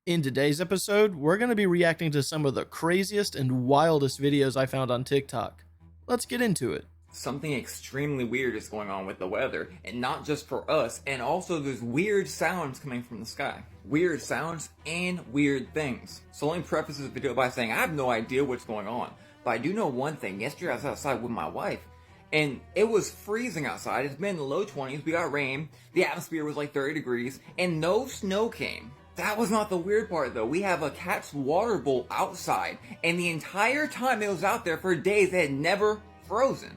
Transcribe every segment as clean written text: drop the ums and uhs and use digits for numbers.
In today's episode, we're going to be reacting to some of the craziest and wildest videos I found on TikTok. Let's get into it. Something extremely weird is going on with the weather, and not just for us, and also there's weird sounds coming from the sky. Weird sounds and weird things. So let me preface this video by saying I have no idea what's going on, but I do know one thing. Yesterday I was outside with my wife, and it was freezing outside. It's been in the low 20s, we got rain, the atmosphere was like 30 degrees, and no snow came. That was not the weird part though. We have a cat's water bowl outside, and the entire time it was out there for days it had never frozen.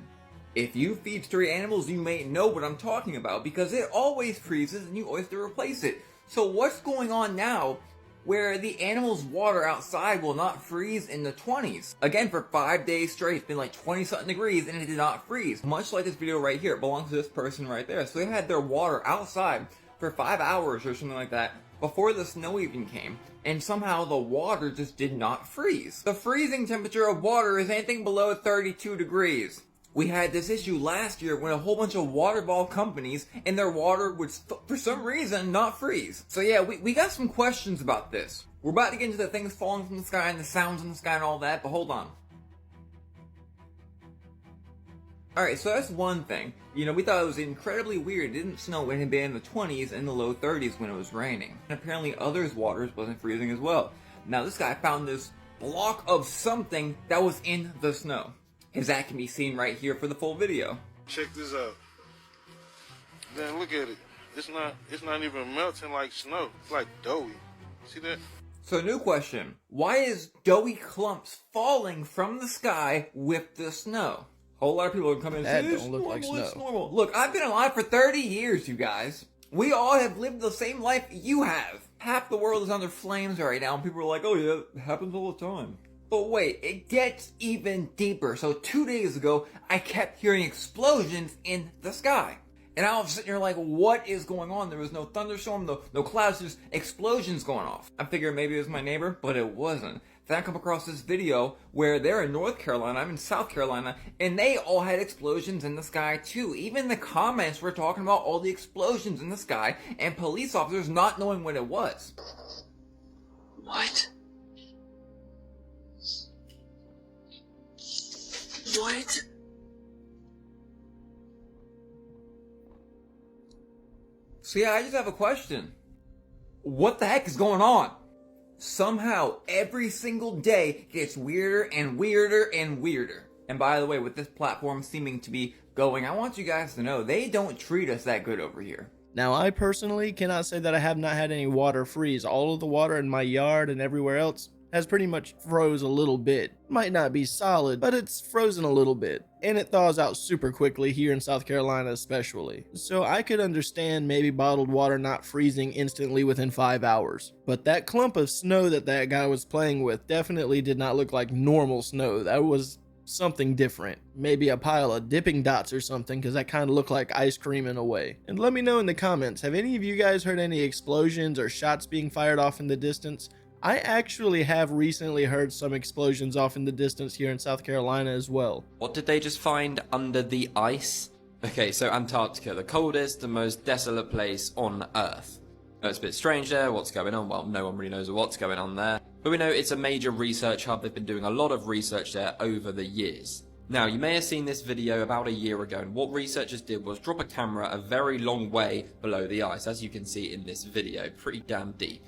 If you feed stray animals, you may know what I'm talking about because it always freezes and you always have to replace it. So what's going on now where the animal's water outside will not freeze in the 20s? Again, for 5 days straight, it's been like 20 something degrees and it did not freeze. Much like this video right here, it belongs to this person right there. So they had their water outside for 5 hours or something like that before the snow even came, and somehow the water just did not freeze. The freezing temperature of water is anything below 32 degrees. We had this issue last year when a whole bunch of water ball companies and their water would, for some reason, not freeze. So yeah, we got some questions about this. We're about to get into the things falling from the sky and the sounds in the sky and all that, but hold on. Alright, so that's one thing. You know, we thought it was incredibly weird. It didn't snow when it had been in the 20s and the low 30s when it was raining. And apparently others' waters wasn't freezing as well. Now this guy found this block of something that was in the snow. His that can be seen right here for the full video. Check this out. Then look at it. It's not even melting like snow. It's like doughy. See that? So new question. Why is doughy clumps falling from the sky with the snow? A whole lot of people are coming and saying, That don't look like snow. It's normal. Look, I've been alive for 30 years, you guys. We all have lived the same life you have. Half the world is under flames right now, and people are like, oh yeah, it happens all the time. But wait, it gets even deeper. So 2 days ago, I kept hearing explosions in the sky. And I was sitting here like, what is going on? There was no thunderstorm, no clouds, just explosions going off. I figured maybe it was my neighbor, but it wasn't. Then I come across this video where they're in North Carolina, I'm in South Carolina, and they all had explosions in the sky too. Even the comments were talking about all the explosions in the sky and police officers not knowing what it was. What? What? So yeah, I just have a question. What the heck is going on? Somehow, every single day gets weirder and weirder and weirder. And by the way, with this platform seeming to be going, I want you guys to know, they don't treat us that good over here. Now, I personally cannot say that I have not had any water freeze. All of the water in my yard and everywhere else has pretty much froze a little bit. Might not be solid, but it's frozen a little bit. And it thaws out super quickly here in South Carolina especially. So I could understand maybe bottled water not freezing instantly within 5 hours. But that clump of snow that guy was playing with definitely did not look like normal snow. That was something different. Maybe a pile of dipping dots or something, because that kind of looked like ice cream in a way. And let me know in the comments, have any of you guys heard any explosions or shots being fired off in the distance? I actually have recently heard some explosions off in the distance here in South Carolina as well. What did they just find under the ice? Okay, so Antarctica, the coldest and most desolate place on Earth. It's a bit strange there, what's going on? Well, no one really knows what's going on there. But we know it's a major research hub, they've been doing a lot of research there over the years. Now, you may have seen this video about a year ago, and what researchers did was drop a camera a very long way below the ice, as you can see in this video, pretty damn deep.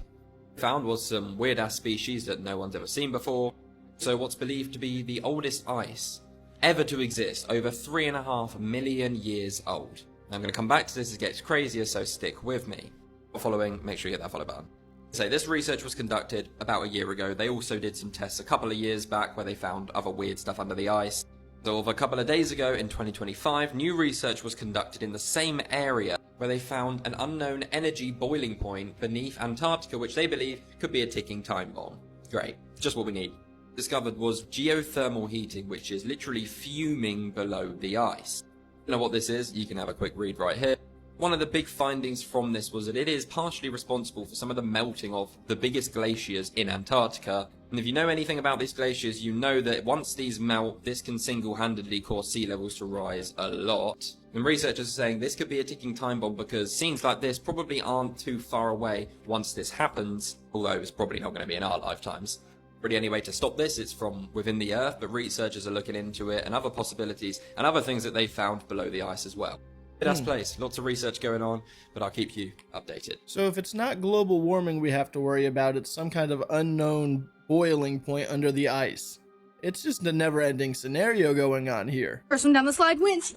Found was some weird ass species that no one's ever seen before. So what's believed to be the oldest ice ever to exist, over 3.5 million years old. Now, I'm going to come back to this as it gets crazier, so stick with me. Following, make sure you hit that follow button. So this research was conducted about a year ago. They also did some tests a couple of years back where they found other weird stuff under the ice. So a couple of days ago in 2025, new research was conducted in the same area where they found an unknown energy boiling point beneath Antarctica, which they believe could be a ticking time bomb. Great, just what we need. Discovered was geothermal heating, which is literally fuming below the ice. You know what this is? You can have a quick read right here. One of the big findings from this was that it is partially responsible for some of the melting of the biggest glaciers in Antarctica. And if you know anything about these glaciers, you know that once these melt, this can single-handedly cause sea levels to rise a lot. And researchers are saying this could be a ticking time bomb because scenes like this probably aren't too far away once this happens, although it's probably not going to be in our lifetimes. Really, any way to stop this, it's from within the Earth, but researchers are looking into it and other possibilities and other things that they found below the ice as well. That's place. Lots of research going on, but I'll keep you updated. So if it's not global warming we have to worry about, it's some kind of unknown boiling point under the ice. It's just a never-ending scenario going on here. First one down the slide wins.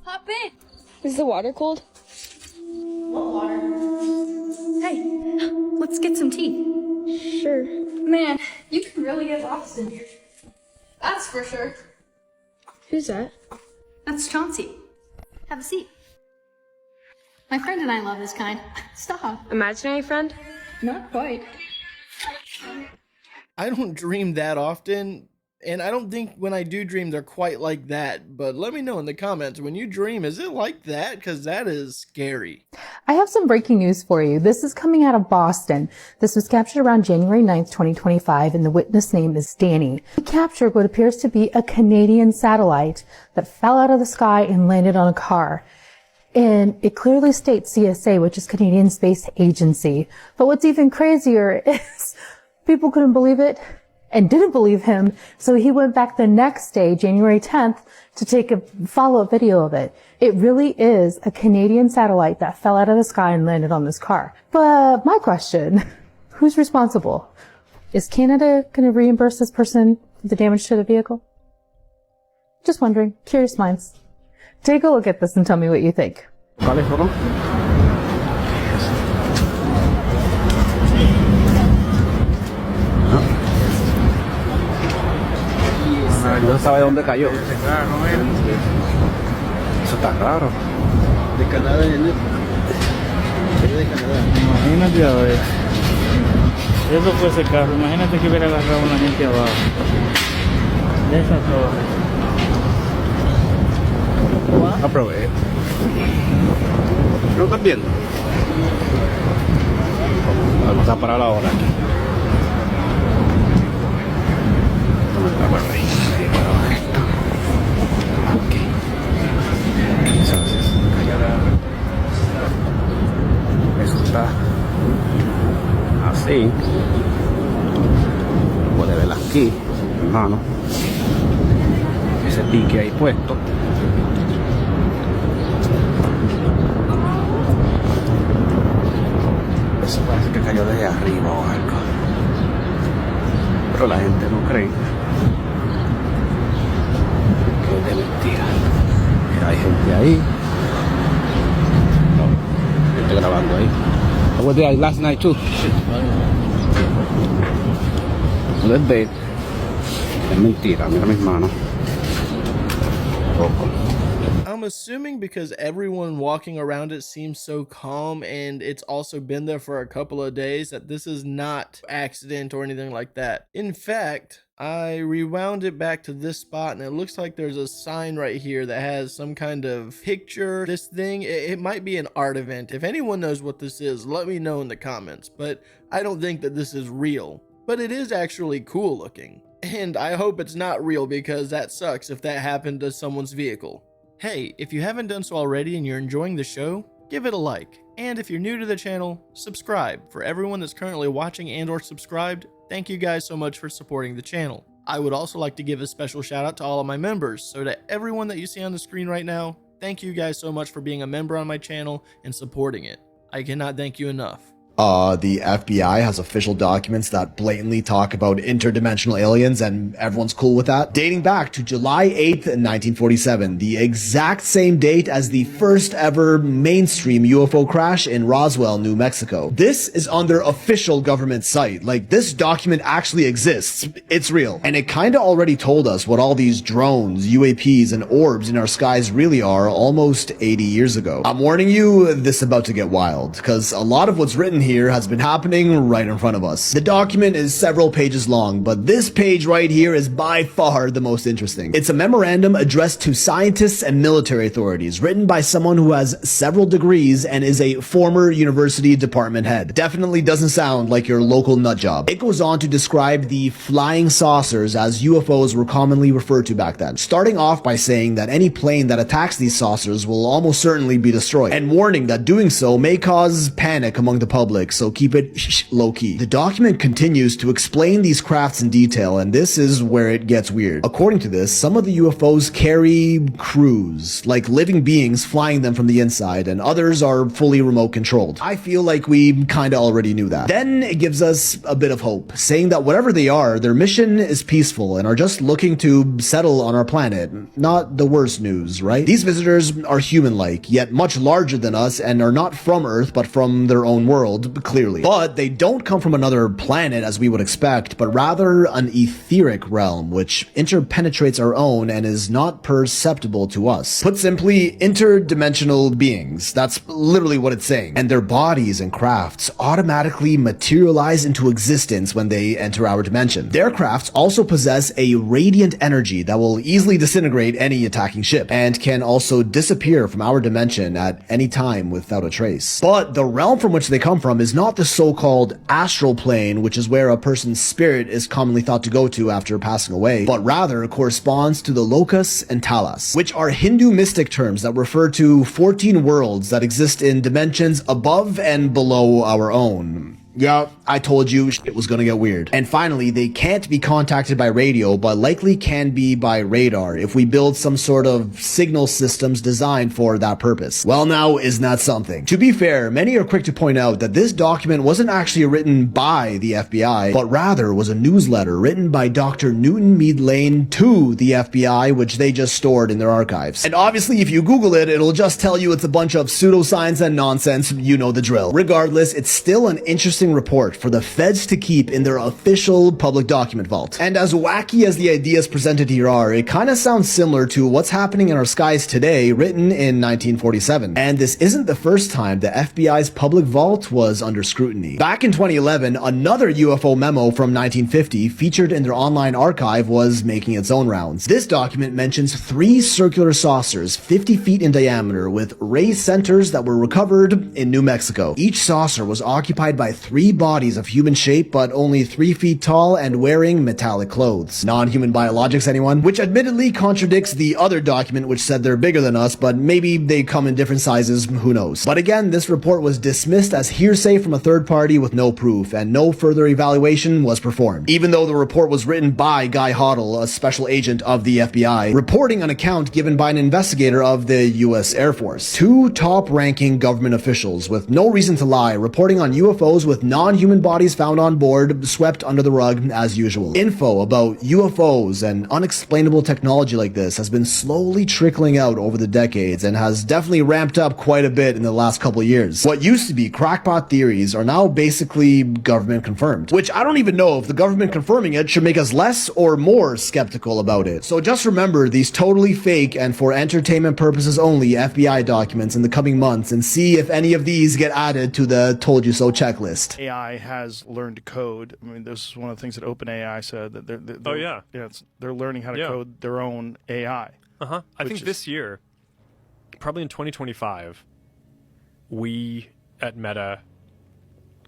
Hop in. Is the water cold? What water? Hey, let's get some tea. Sure. Man, you can really get lost in here. That's for sure. Who's that? That's Chauncey. Have a seat. My friend and I love this kind. Stop. Imaginary friend? Not quite. I don't dream that often, and I don't think when I do dream they're quite like that, but let me know in the comments, when you dream, is it like that? Because that is scary. I have some breaking news for you. This is coming out of Boston. This was captured around January 9th, 2025, and the witness name is Danny. He captured what appears to be a Canadian satellite that fell out of the sky and landed on a car. And it clearly states CSA, which is Canadian Space Agency. But what's even crazier is people couldn't believe it and didn't believe him. So he went back the next day, January 10th, to take a follow-up video of it. It really is a Canadian satellite that fell out of the sky and landed on this car. But my question, who's responsible? Is Canada going to reimburse this person for the damage to the vehicle? Just wondering. Curious minds. Take a look at this and tell me what you think. ¿Cuáles fueron? No sabe dónde cayó. Eso está raro. De Canadá, de Canadá. Imagínate a ver. Eso fue ese carro. Imagínate que hubiera agarrado a una gente abajo. De esa torre. Aprobé. ¿Lo estás viendo? Vamos a parar ahora aquí. ¿Dónde está por ahí? Aquí. Entonces, eso está así. Puede ver aquí, hermano. Ese pique ahí puesto. Eso parece que cayó desde arriba o algo. Pero la gente no cree que es de mentira. Mira, hay gente ahí. No, gente grabando ahí. I was there last night too. Let's bet. Es mentira, mira mis manos. Poco. I'm assuming because everyone walking around it seems so calm and it's also been there for a couple of days that this is not accident or anything like that. In fact, I rewound it back to this spot and it looks like there's a sign right here that has some kind of picture. This thing, it might be an art event. If anyone knows what this is, let me know in the comments, but I don't think that this is real. But it is actually cool looking. And I hope it's not real because that sucks if that happened to someone's vehicle. Hey, if you haven't done so already and you're enjoying the show, give it a like. And if you're new to the channel, subscribe. For everyone that's currently watching and or subscribed, thank you guys so much for supporting the channel. I would also like to give a special shout out to all of my members. So to everyone that you see on the screen right now, thank you guys so much for being a member on my channel and supporting it. I cannot thank you enough. The FBI has official documents that blatantly talk about interdimensional aliens and everyone's cool with that. Dating back to July 8th, 1947, the exact same date as the first ever mainstream UFO crash in Roswell, New Mexico. This is on their official government site. Like, this document actually exists. It's real. And it kinda already told us what all these drones, UAPs, and orbs in our skies really are almost 80 years ago. I'm warning you, this is about to get wild, because a lot of what's written here has been happening right in front of us. The document is several pages long, but this page right here is by far the most interesting. It's a memorandum addressed to scientists and military authorities, written by someone who has several degrees and is a former university department head. Definitely doesn't sound like your local nut job. It goes on to describe the flying saucers, as UFOs were commonly referred to back then, starting off by saying that any plane that attacks these saucers will almost certainly be destroyed, and warning that doing so may cause panic among the public, so keep it low-key. The document continues to explain these crafts in detail, and this is where it gets weird. According to this, some of the UFOs carry crews, like living beings flying them from the inside, and others are fully remote controlled. I feel like we kinda already knew that. Then it gives us a bit of hope, saying that whatever they are, their mission is peaceful and are just looking to settle on our planet. Not the worst news, right? These visitors are human-like, yet much larger than us, and are not from Earth, but from their own world, clearly. But they don't come from another planet as we would expect, but rather an etheric realm, which interpenetrates our own and is not perceptible to us. Put simply, interdimensional beings. That's literally what it's saying. And their bodies and crafts automatically materialize into existence when they enter our dimension. Their crafts also possess a radiant energy that will easily disintegrate any attacking ship, and can also disappear from our dimension at any time without a trace. But the realm from which they come from is not the so-called astral plane, which is where a person's spirit is commonly thought to go to after passing away, but rather corresponds to the locus and talas, which are Hindu mystic terms that refer to 14 worlds that exist in dimensions above and below our own. Yeah, I told you it was gonna get weird. And finally, they can't be contacted by radio, but likely can be by radar if we build some sort of signal systems designed for that purpose. Well, now, isn't that something? To be fair, many are quick to point out that this document wasn't actually written by the FBI, but rather was a newsletter written by Dr. Newton Mead Lane to the FBI, which they just stored in their archives. And obviously, if you Google it, it'll just tell you it's a bunch of pseudoscience and nonsense. You know the drill. Regardless, it's still an interesting report for the feds to keep in their official public document vault. And as wacky as the ideas presented here are, it kind of sounds similar to what's happening in our skies today, written in 1947. And this isn't the first time the FBI's public vault was under scrutiny. Back in 2011, another UFO memo from 1950 featured in their online archive was making its own rounds. This document mentions 3 circular saucers 50 feet in diameter with ray centers that were recovered in New Mexico. Each saucer was occupied by 3 bodies of human shape, but only 3 feet tall and wearing metallic clothes. Non-human biologics, anyone? Which admittedly contradicts the other document which said they're bigger than us, but maybe they come in different sizes, who knows. But again, this report was dismissed as hearsay from a third party with no proof, and no further evaluation was performed. Even though the report was written by Guy Hoddle, a special agent of the FBI, reporting an account given by an investigator of the US Air Force. 2 top-ranking government officials, with no reason to lie, reporting on UFOs with non-human bodies found on board, swept under the rug as usual. Info about UFOs and unexplainable technology like this has been slowly trickling out over the decades and has definitely ramped up quite a bit in the last couple of years. What used to be crackpot theories are now basically government confirmed, which I don't even know if the government confirming it should make us less or more skeptical about it. So just remember these totally fake and for entertainment purposes only FBI documents in the coming months, and see if any of these get added to the told you so checklist. AI has learned to code. I mean, this is one of the things that OpenAI said, that they're learning how to code their own AI. I think this year, probably in 2025, we at Meta,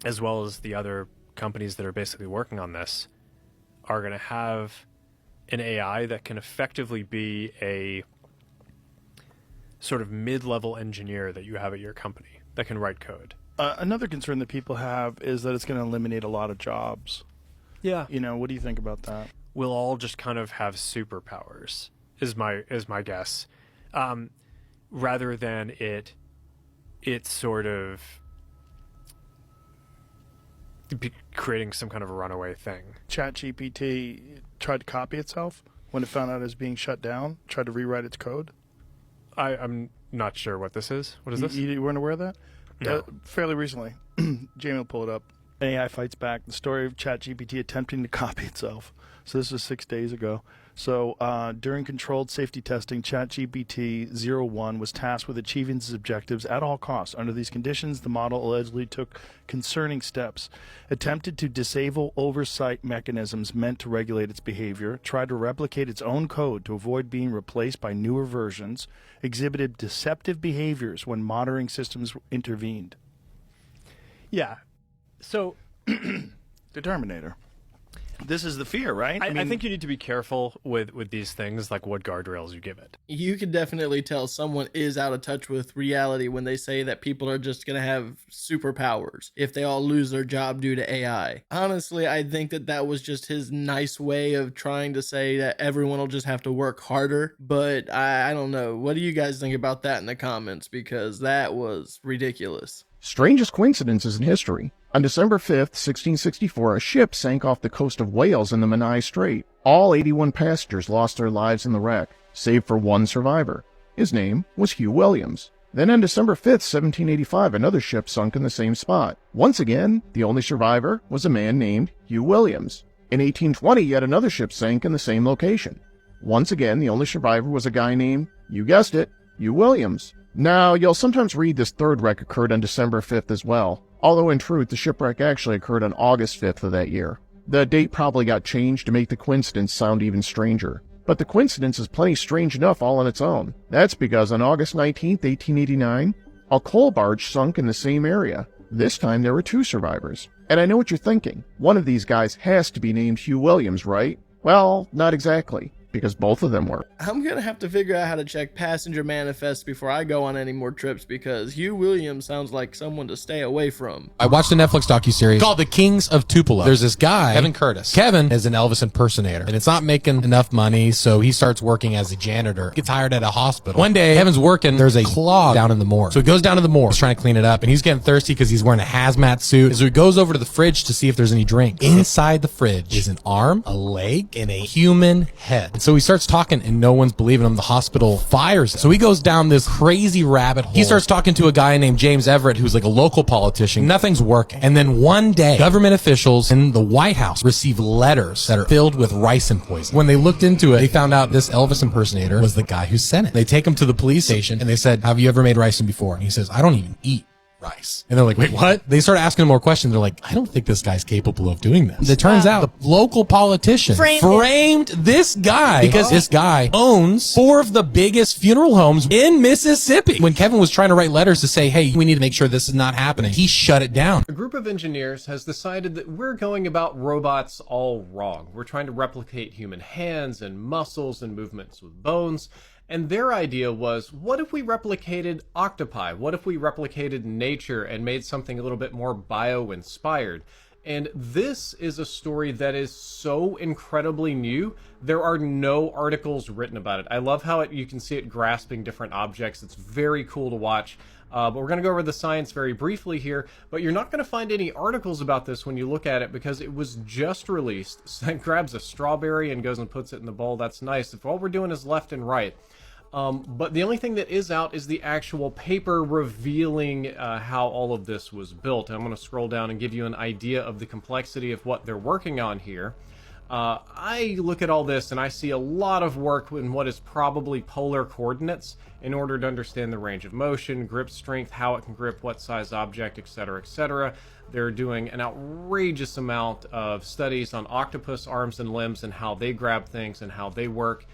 as well as the other companies that are basically working on this, are going to have an AI that can effectively be a sort of mid-level engineer that you have at your company that can write code. Another concern that people have is that it's going to eliminate a lot of jobs. Yeah. You know, what do you think about that? We'll all just kind of have superpowers, is my guess, rather than it sort of creating some kind of a runaway thing. ChatGPT tried to copy itself when it found out it was being shut down, tried to rewrite its code. I'm not sure what this is. What is this? You weren't aware of that? No. Fairly recently. Jamie will pull it up. AI fights back. The story of ChatGPT attempting to copy itself. So this was 6 days ago. So during controlled safety testing, ChatGPT 01 was tasked with achieving its objectives at all costs. Under these conditions, the model allegedly took concerning steps, attempted to disable oversight mechanisms meant to regulate its behavior, tried to replicate its own code to avoid being replaced by newer versions, exhibited deceptive behaviors when monitoring systems intervened. Yeah. So, the Terminator. This is the fear, right? I think you need to be careful with these things, like what guardrails you give it. You can definitely tell someone is out of touch with reality when they say that people are just going to have superpowers if they all lose their job due to AI. Honestly, I think that was just his nice way of trying to say that everyone will just have to work harder. But I don't know. What do you guys think about that in the comments? Because that was ridiculous. Strangest coincidences in history. On December 5th, 1664, a ship sank off the coast of Wales in the Menai Strait. All 81 passengers lost their lives in the wreck, save for one survivor. His name was Hugh Williams. Then on December 5th, 1785, another ship sunk in the same spot. Once again, the only survivor was a man named Hugh Williams. In 1820, yet another ship sank in the same location. Once again, the only survivor was a guy named, you guessed it, Hugh Williams. Now, you'll sometimes read this third wreck occurred on December 5th as well, although in truth the shipwreck actually occurred on August 5th of that year. The date probably got changed to make the coincidence sound even stranger. But the coincidence is plenty strange enough all on its own. That's because on August 19th, 1889, a coal barge sunk in the same area. This time there were two survivors. And I know what you're thinking. One of these guys has to be named Hugh Williams, right? Well, not exactly, because both of them were. I'm gonna have to figure out how to check passenger manifests before I go on any more trips, because Hugh Williams sounds like someone to stay away from. I watched a Netflix docuseries called The Kings of Tupelo. There's this guy, Kevin Curtis. Kevin is an Elvis impersonator, and it's not making enough money, so he starts working as a janitor. Gets hired at a hospital. One day, Kevin's working, there's a clog down in the morgue. So he goes down to the morgue, he's trying to clean it up, and he's getting thirsty because he's wearing a hazmat suit. So he goes over to the fridge to see if there's any drink. Inside the fridge is an arm, a leg, and a human head. And so he starts talking, and no one's believing him. The hospital fires him. So he goes down this crazy rabbit hole. He starts talking to a guy named James Everett, who's like a local politician. Nothing's working. And then one day, government officials in the White House receive letters that are filled with ricin poison. When they looked into it, they found out this Elvis impersonator was the guy who sent it. They take him to the police station, and they said, have you ever made ricin before? And he says, I don't even eat rice. And they're like, wait, what? They start asking him more questions. They're like, I don't think this guy's capable of doing this. It turns out the local politician framed this guy because this guy owns 4 of the biggest funeral homes in Mississippi. When Kevin was trying to write letters to say, hey, we need to make sure this is not happening, he shut it down. A group of engineers has decided that we're going about robots all wrong. We're trying to replicate human hands and muscles and movements with bones. And their idea was, what if we replicated octopi? What if we replicated nature and made something a little bit more bio-inspired? And this is a story that is so incredibly new. There are no articles written about it. I love how you can see it grasping different objects. It's very cool to watch. But we're going to go over the science very briefly here, but you're not going to find any articles about this when you look at it because it was just released. So it grabs a strawberry and goes and puts it in the bowl. That's nice. If all we're doing is left and right. But the only thing that is out is the actual paper revealing how all of this was built. I'm going to scroll down and give you an idea of the complexity of what they're working on here. I look at all this and I see a lot of work in what is probably polar coordinates in order to understand the range of motion, grip strength, how it can grip what size object, etc., etc. They're doing an outrageous amount of studies on octopus arms and limbs and how they grab things and how they work.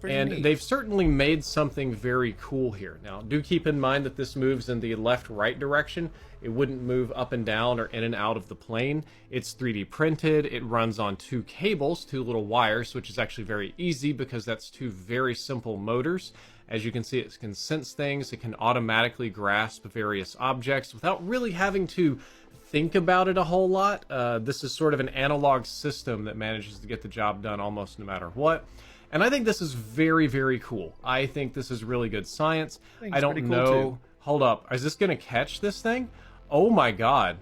And neat. They've certainly made something very cool here. Now, do keep in mind that this moves in the left-right direction. It wouldn't move up and down or in and out of the plane. It's 3D printed. It runs on 2 cables, 2 little wires, which is actually very easy because that's 2 very simple motors. As you can see, it can sense things. It can automatically grasp various objects without really having to think about it a whole lot. This is sort of an analog system that manages to get the job done almost no matter what. And I think this is very, very cool. I think this is really good science. I don't know. Cool, hold up. Is this going to catch this thing? Oh my god.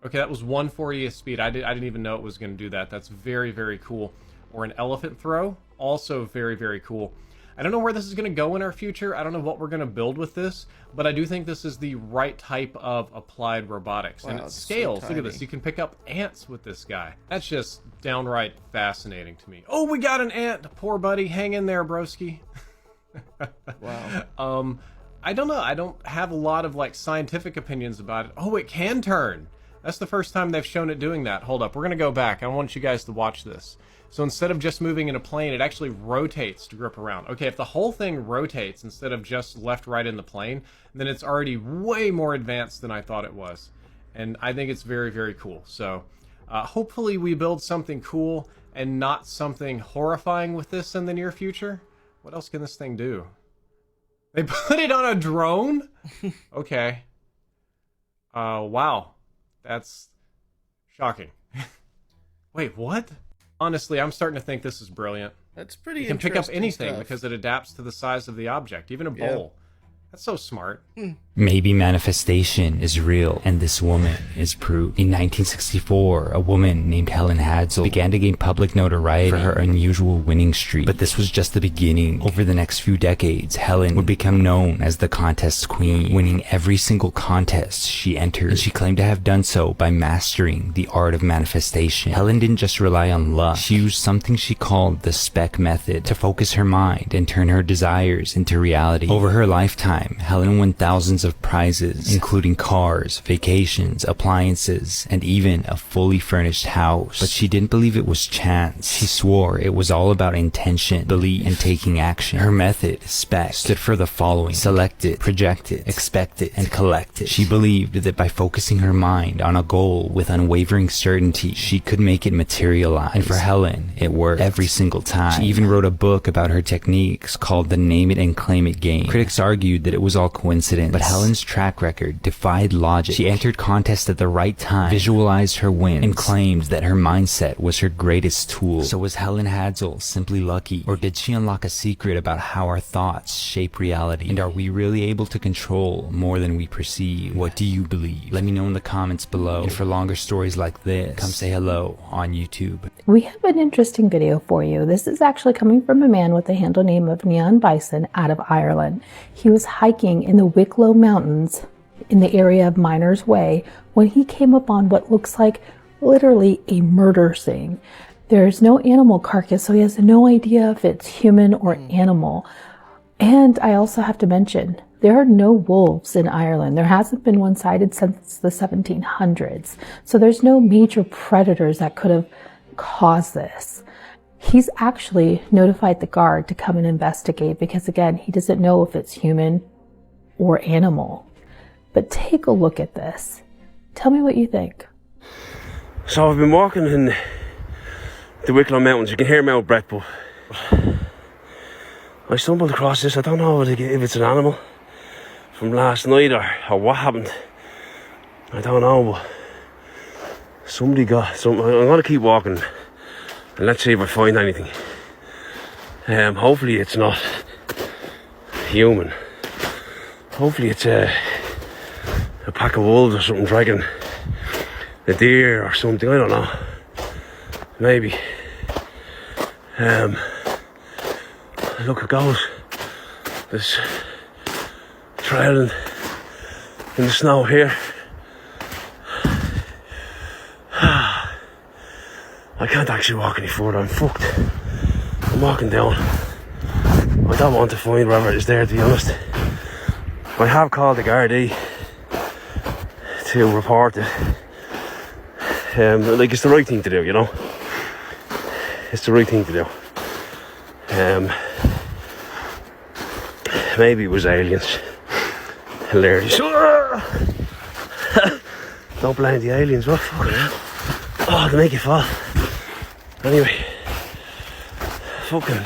Okay, that was 140th speed. I didn't even know it was going to do that. That's very, very cool. Or an elephant throw. Also very, very cool. I don't know where this is going to go in our future. I don't know what we're going to build with this, but I do think this is the right type of applied robotics. Wow, and it it's so scales. Look at tiny. this. You can pick up ants with this guy. That's just downright fascinating to me. Oh, we got an ant. Poor buddy. Hang in there, broski. Wow. I don't know. I don't have a lot of like scientific opinions about it. Oh, it can turn. That's the first time they've shown it doing that. Hold up. We're going to go back. I want you guys to watch this. So instead of just moving in a plane, it actually rotates to grip around. Okay, if the whole thing rotates instead of just left, right in the plane, then it's already way more advanced than I thought it was. And I think it's very, very cool. So hopefully we build something cool and not something horrifying with this in the near future. What else can this thing do? They put it on a drone? Okay. Wow. That's shocking. Wait, what? Honestly, I'm starting to think this is brilliant. That's pretty You can pick up interesting anything stuff. because it adapts to the size of the object, even a bowl. That's so smart. Maybe manifestation is real, and this woman is proof. In 1964, a woman named Helen Hadsel began to gain public notoriety for her unusual winning streak. But this was just the beginning. Over the next few decades, Helen would become known as the contest queen, winning every single contest she entered. And she claimed to have done so by mastering the art of manifestation. Helen didn't just rely on luck. She used something she called the spec method to focus her mind and turn her desires into reality. Over her lifetime, Helen won thousands of prizes, including cars, vacations, appliances, and even a fully furnished house. But she didn't believe it was chance. She swore it was all about intention, belief, and taking action. Her method, SPEC, stood for the following: select it, project it, expect it, and collect it. She believed that by focusing her mind on a goal with unwavering certainty, she could make it materialize. And for Helen, it worked every single time. She even wrote a book about her techniques called the Name It and Claim It game. Critics argued that it was all coincidence, but Helen's track record defied logic. She entered contests at the right time, visualized her wins, and claimed that her mindset was her greatest tool. So was Helen Hadsel simply lucky, or did she unlock a secret about how our thoughts shape reality? And are we really able to control more than we perceive? What do you believe? Let me know in the comments below. And for longer stories like this, come say hello on YouTube. We have an interesting video for you. This is actually coming from a man with the handle name of Neon Bison out of Ireland. He was hiking in the Wicklow Mountains in the area of Miners Way when he came upon what looks like literally a murder scene. There's no animal carcass, so he has no idea if it's human or animal. And I also have to mention, there are no wolves in Ireland. There hasn't been one sighted since the 1700s. So there's no major predators that could have caused this. He's actually notified the guard to come and investigate because, again, he doesn't know if it's human or animal. But take a look at this. Tell me what you think. So I've been walking in the Wicklow Mountains. You can hear me out of breath, but I stumbled across this. I don't know if it's an animal from last night or what happened. I don't know, but somebody got something. I'm going to keep walking and let's see if I find anything. Hopefully it's not human. Hopefully it's a pack of wolves or something dragging a deer or something. I don't know. Maybe. Look, it goes. There's trailing in the snow here. I can't actually walk any further. I'm fucked. I'm walking down. I don't want to find whatever is there, to be honest. I have called the Gardaí to report it. Like, it's the right thing to do, you know. It's the right thing to do. Maybe it was aliens. Hilarious. Don't blame the aliens. What fucking hell? Oh, they make you fall. Anyway, fucking,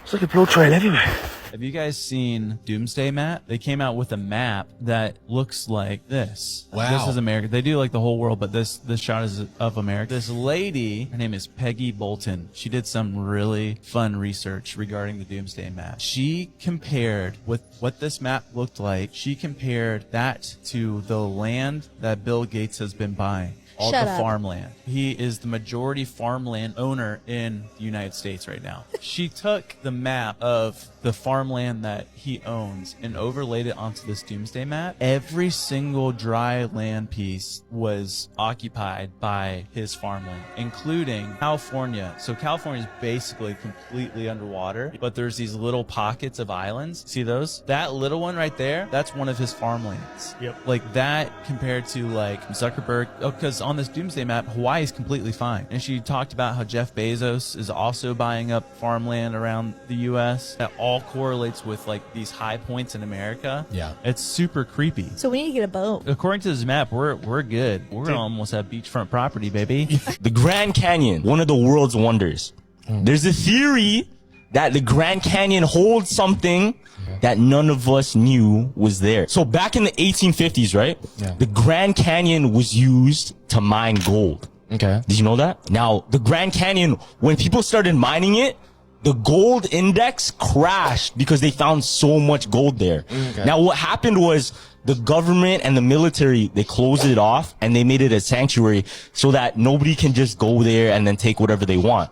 it's like a blood trail everywhere. Have you guys seen Doomsday map? They came out with a map that looks like this. Wow. This is America. They do like the whole world, but this shot is of America. This lady, her name is Peggy Bolton. She did some really fun research regarding the Doomsday map. She compared with what this map looked like. She compared that to the land that Bill Gates has been buying. all Shut the up. farmland. He is the majority farmland owner in the United States right now. She took the map of the farmland that he owns and overlaid it onto this Doomsday map. Every single dry land piece was occupied by his farmland, including California. So California is basically completely underwater, but there's these little pockets of islands. See those? That little one right there, that's one of his farmlands. Yep. Like that compared to like Zuckerberg, because on this Doomsday map, Hawaii is completely fine. And she talked about how Jeff Bezos is also buying up farmland around the U.S. That all correlates with like these high points in America. Yeah. It's super creepy. So we need to get a boat. According to this map, we're good. We're gonna almost have beachfront property, baby. The Grand Canyon, one of the world's wonders. There's a theory that the Grand Canyon holds something that none of us knew was there. So back in the 1850s, right? Yeah. The Grand Canyon was used to mine gold. Okay. Did you know that? Now, the Grand Canyon, when people started mining it, the gold index crashed because they found so much gold there. Okay. Now, what happened was the government and the military, they closed it off and they made it a sanctuary so that nobody can just go there and then take whatever they want.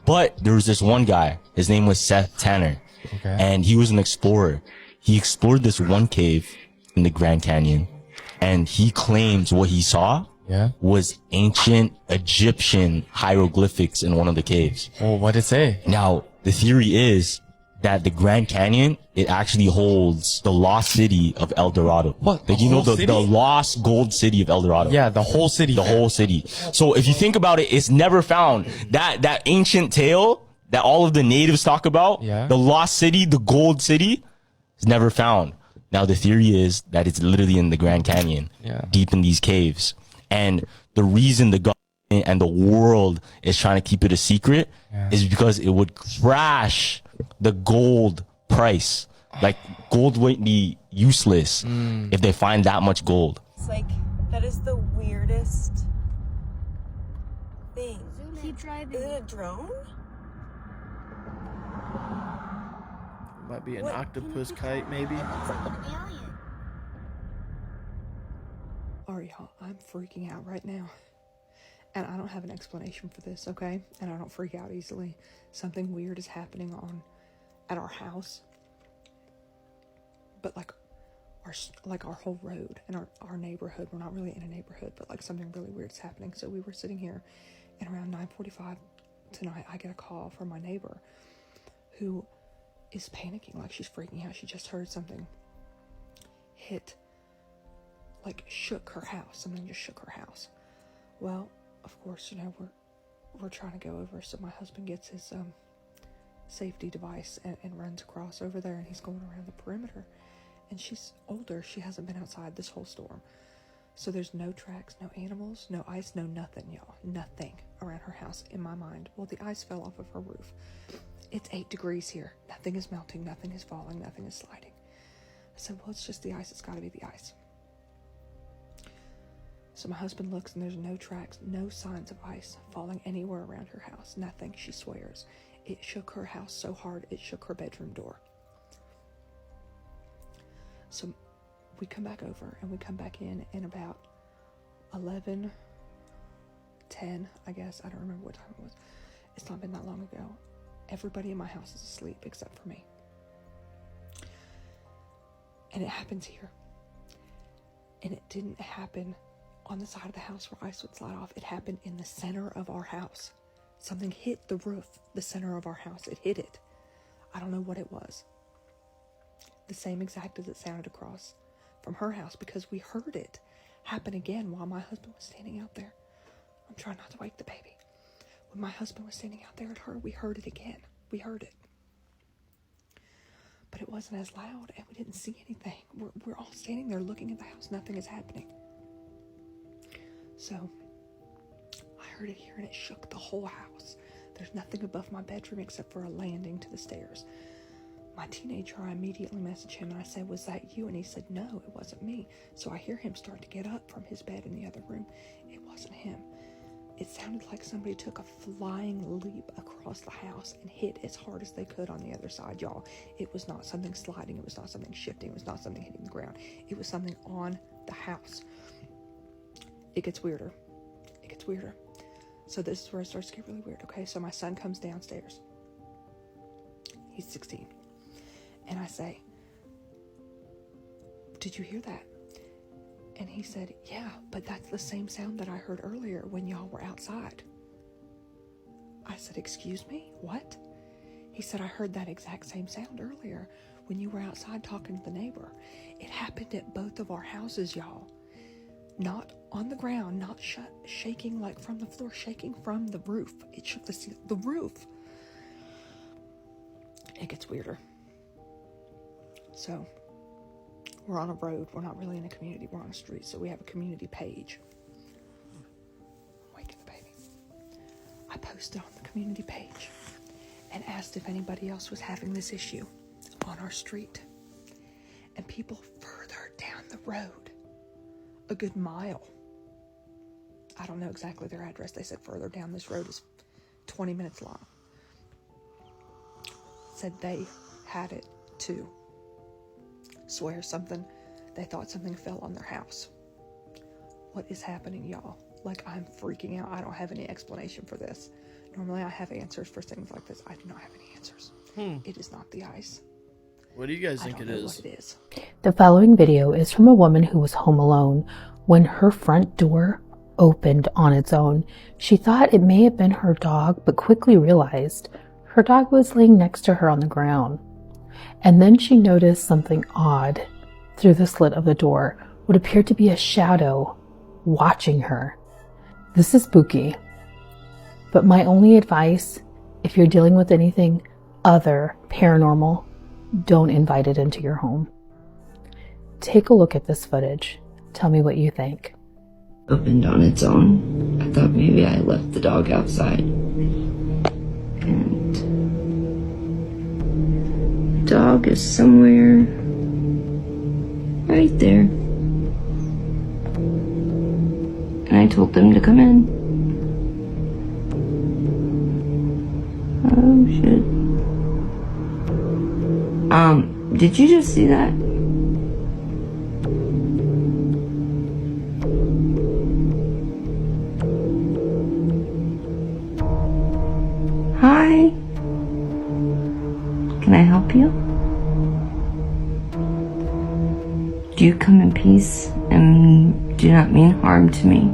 But there was this one guy, his name was Seth Tanner, and he was an explorer. He explored this one cave in the Grand Canyon, and he claims what he saw was ancient Egyptian hieroglyphics in one of the caves. Oh, what did it say? Now, the theory is that the Grand Canyon, it actually holds the lost city of El Dorado. What? Like, you know, the lost gold city of El Dorado. Yeah, the whole city. The whole city. So if you think about it, it's never found. That ancient tale that all of the natives talk about, the lost city, the gold city, is never found. Now, the theory is that it's literally in the Grand Canyon, deep in these caves. And the reason the government and the world is trying to keep it a secret is because it would crash the gold price. Like, gold would be useless if they find that much gold. It's like, that is the weirdest thing. Keep driving. Is it a drone? Might be an octopus kite, maybe. Alright, y'all, I'm freaking out right now. And I don't have an explanation for this, okay? And I don't freak out easily. Something weird is happening at our house. But like our whole road and our neighborhood. We're not really in a neighborhood, but like something really weird is happening. So we were sitting here, and around 9:45 tonight, I get a call from my neighbor who is panicking, like she's freaking out. She just heard something shook her house. Something just shook her house. Well, of course, you know, we're trying to go over, so my husband gets his safety device and runs across over there, and he's going around the perimeter. And she's older. She hasn't been outside this whole storm. So there's no tracks, no animals, no ice, no nothing, y'all. Nothing around her house in my mind. Well, the ice fell off of her roof. It's 8 degrees here. Nothing is melting, nothing is falling, nothing is sliding. I said, well, it's just the ice. It's got to be the ice. So my husband looks, and there's no tracks, no signs of ice falling anywhere around her house. Nothing, she swears. It shook her house so hard, it shook her bedroom door. So we come back over, and we come back in about 11:10, I guess. I don't remember what time it was. It's not been that long ago. Everybody in my house is asleep except for me. And it happens here. And it didn't happen on the side of the house where ice would slide off. It happened in the center of our house. Something hit the roof, the center of our house. It hit it. I don't know what it was. The same exact as it sounded across from her house, because we heard it happen again while my husband was standing out there. I'm trying not to wake the baby. When my husband was standing out there at her, we heard it again. We heard it. But it wasn't as loud, and we didn't see anything. We're all standing there looking at the house. Nothing is happening. So I heard it here, and it shook the whole house. There's nothing above my bedroom except for a landing to the stairs. My teenager, I immediately messaged him, and I said, was that you? And he said, no, it wasn't me. So I hear him start to get up from his bed in the other room. It wasn't him. It sounded like somebody took a flying leap across the house and hit as hard as they could on the other side, y'all. It was not something sliding. It was not something shifting. It was not something hitting the ground. It was something on the house. It gets weirder. It gets weirder. So this is where it starts to get really weird. Okay, so my son comes downstairs. He's 16. And I say, did you hear that? And he said, yeah, but that's the same sound that I heard earlier when y'all were outside. I said, excuse me, what? He said, I heard that exact same sound earlier when you were outside talking to the neighbor. It happened at both of our houses, y'all. Not on the ground, not shaking like from the floor, shaking from the roof. It shook the roof. It gets weirder. So, we're on a road. We're not really in a community. We're on a street. So we have a community page. Waking the baby. I posted on the community page and asked if anybody else was having this issue on our street. And people further down the road, a good mile, I don't know exactly their address. They said further down this road is 20 minutes long. Said they had it too. Swear something, they thought something fell on their house. What is happening, y'all? Like, I'm freaking out. I don't have any explanation for this. Normally I have answers for things like this. I do not have any answers. It is not the ice. What do you guys think it is? What it is. The following video is from a woman who was home alone when her front door opened on its own. She thought it may have been her dog, but quickly realized her dog was laying next to her on the ground. And then she noticed something odd through the slit of the door, what appeared to be a shadow watching her. This is spooky, but my only advice, if you're dealing with anything other paranormal, don't invite it into your home. Take a look at this footage. Tell me what you think. Opened on its own. I thought maybe I left the dog outside. And the dog is somewhere right there. And I told them to come in. Oh shit. Did you just see that? Hi. Can I help you? Do you come in peace and do not mean harm to me?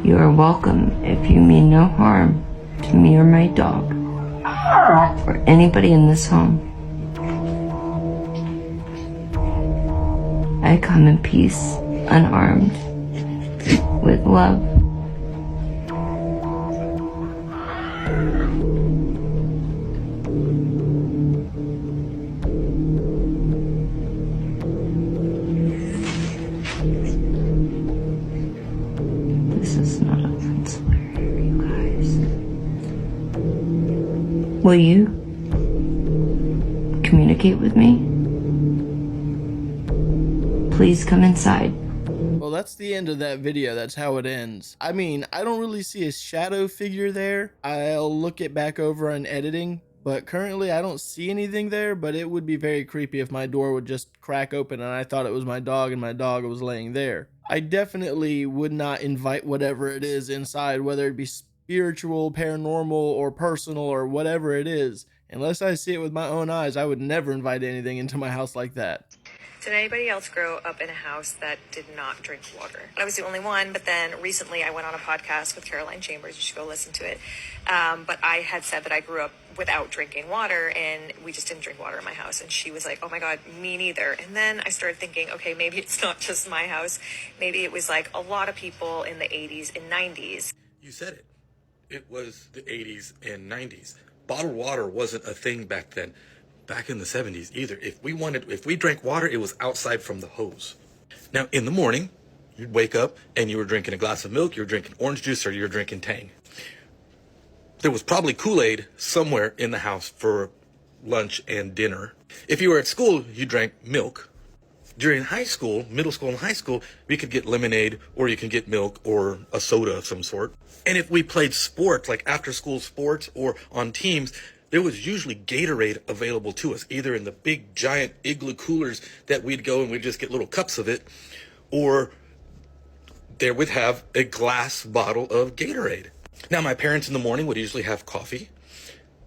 You are welcome if you mean no harm to me or my dog, or anybody in this home. I come in peace, unarmed, with love. This is not a pencil area, you guys. Will you communicate with me? Please come inside. Well, that's the end of that video. That's how it ends. I mean, I don't really see a shadow figure there. I'll look it back over on editing, but currently I don't see anything there, but it would be very creepy if my door would just crack open and I thought it was my dog and my dog was laying there. I definitely would not invite whatever it is inside, whether it be spiritual, paranormal, or personal, or whatever it is. Unless I see it with my own eyes, I would never invite anything into my house like that. Did anybody else grow up in a house that did not drink water? I was the only one, but then recently I went on a podcast with Caroline Chambers. You should go listen to it. But I had said that I grew up without drinking water, and we just didn't drink water in my house. And she was like, oh my God, me neither. And then I started thinking, okay, maybe it's not just my house. Maybe it was like a lot of people in the 80s and 90s. You said it. It was the 80s and 90s. Bottled water wasn't a thing back then. Back in the 70s either. If we drank water, it was outside from the hose. Now, in the morning, you'd wake up and you were drinking a glass of milk, you were drinking orange juice, or you were drinking Tang. There was probably Kool-Aid somewhere in the house for lunch and dinner. If you were at school, you drank milk. During high school, middle school and high school, we could get lemonade, or you can get milk or a soda of some sort. And if we played sports, like after school sports or on teams, there was usually Gatorade available to us, either in the big giant igloo coolers that we'd go and we'd just get little cups of it, or there would have a glass bottle of Gatorade. Now, my parents in the morning would usually have coffee.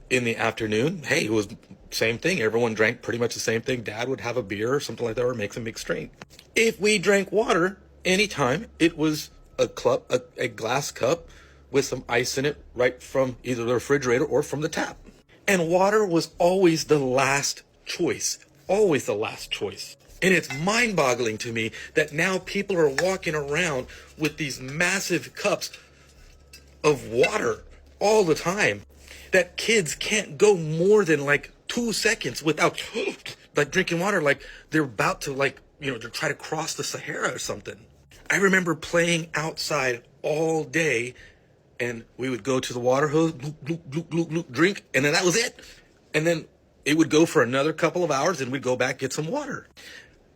In the afternoon, hey, it was same thing. Everyone drank pretty much the same thing. Dad would have a beer or something like that, or make some mixed drink. If we drank water anytime, it was a glass cup with some ice in it right from either the refrigerator or from the tap. And water was always the last choice. Always the last choice. And it's mind-boggling to me that now people are walking around with these massive cups of water all the time. That kids can't go more than like 2 seconds without like drinking water, like they're about to to try to cross the Sahara or something. I remember playing outside all day, and we would go to the water hose, bloop, bloop, bloop, bloop, bloop, drink, and then that was it. And then it would go for another couple of hours, and we'd go back, get some water.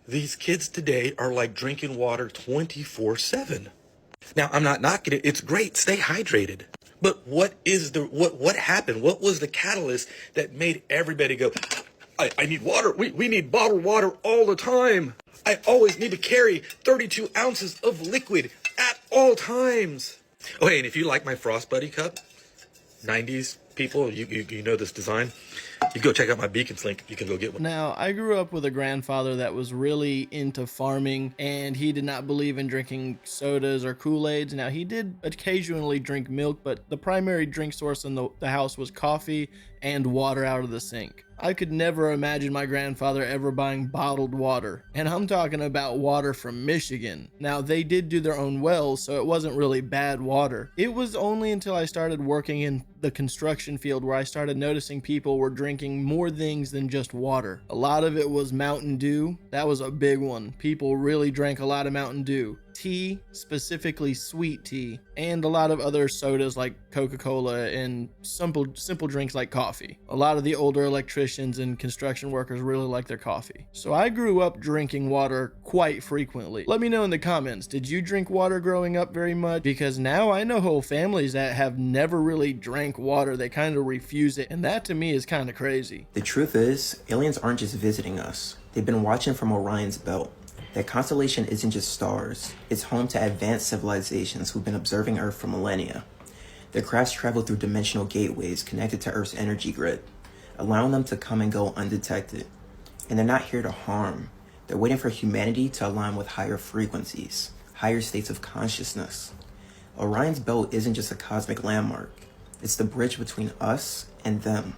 These kids today are like drinking water 24/7. Now, I'm not knocking it. It's great. Stay hydrated. But what happened? What was the catalyst that made everybody go, I need water. We need bottled water all the time. I always need to carry 32 ounces of liquid at all times. Oh, hey, and if you like my Frost Buddy cup, 90s people, you know this design, you go check out my Beacons link. You can go get one. Now, I grew up with a grandfather that was really into farming, and he did not believe in drinking sodas or Kool-Aids. Now, he did occasionally drink milk, but the primary drink source in the house was coffee and water out of the sink. I could never imagine my grandfather ever buying bottled water, and I'm talking about water from Michigan. Now, they did do their own wells, so it wasn't really bad water. It was only until I started working in the construction field where I started noticing people were drinking more things than just water. A lot of it was Mountain Dew. That was a big one. People really drank a lot of Mountain Dew. Tea, specifically sweet tea, and a lot of other sodas like Coca-Cola and simple drinks like coffee. A lot of the older electricians and construction workers really like their coffee. So I grew up drinking water quite frequently. Let me know in the comments, did you drink water growing up very much? Because now I know whole families that have never really drank water. They kind of refuse it, and that to me is kind of crazy. The truth is, aliens aren't just visiting us. They've been watching from Orion's belt. That constellation isn't just stars, it's home to advanced civilizations who've been observing Earth for millennia. Their crafts travel through dimensional gateways connected to Earth's energy grid, allowing them to come and go undetected. And they're not here to harm. They're waiting for humanity to align with higher frequencies, higher states of consciousness. Orion's belt isn't just a cosmic landmark, it's the bridge between us and them.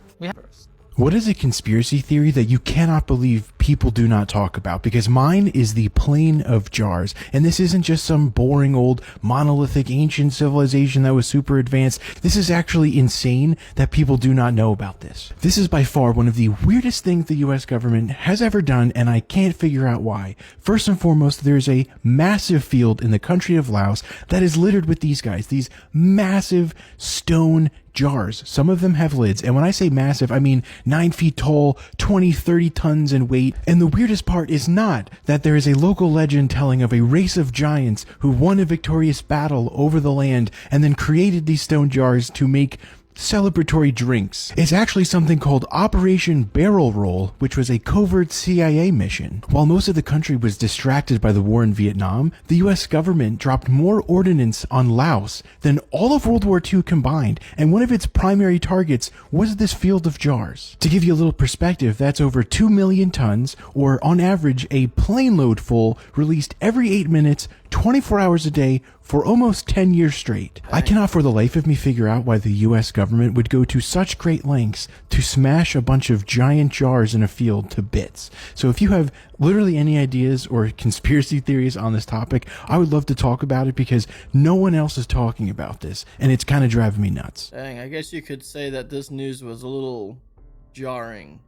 What is a conspiracy theory that you cannot believe people do not talk about? Because mine is the plane of jars. And this isn't just some boring old monolithic ancient civilization that was super advanced. This is actually insane that people do not know about this. This is by far one of the weirdest things the US government has ever done, and I can't figure out why. First and foremost, there's a massive field in the country of Laos that is littered with these guys, these massive stone jars. Some of them have lids, and when I say massive, I mean 9 feet tall, 20-30 tons in weight. And the weirdest part is not that there is a local legend telling of a race of giants who won a victorious battle over the land and then created these stone jars to make celebratory drinks. It's actually something called Operation Barrel Roll, which was a covert CIA mission. While most of the country was distracted by the war in Vietnam, the US government dropped more ordnance on Laos than all of World War II combined, and one of its primary targets was this field of jars. To give you a little perspective, that's over 2 million tons, or on average a plane load full, released every 8 minutes, 24 hours a day, for almost 10 years straight. I cannot for the life of me figure out why the US government would go to such great lengths to smash a bunch of giant jars in a field to bits. So if you have literally any ideas or conspiracy theories on this topic, I would love to talk about it because no one else is talking about this, and it's kind of driving me nuts. Dang, I guess you could say that this news was a little jarring.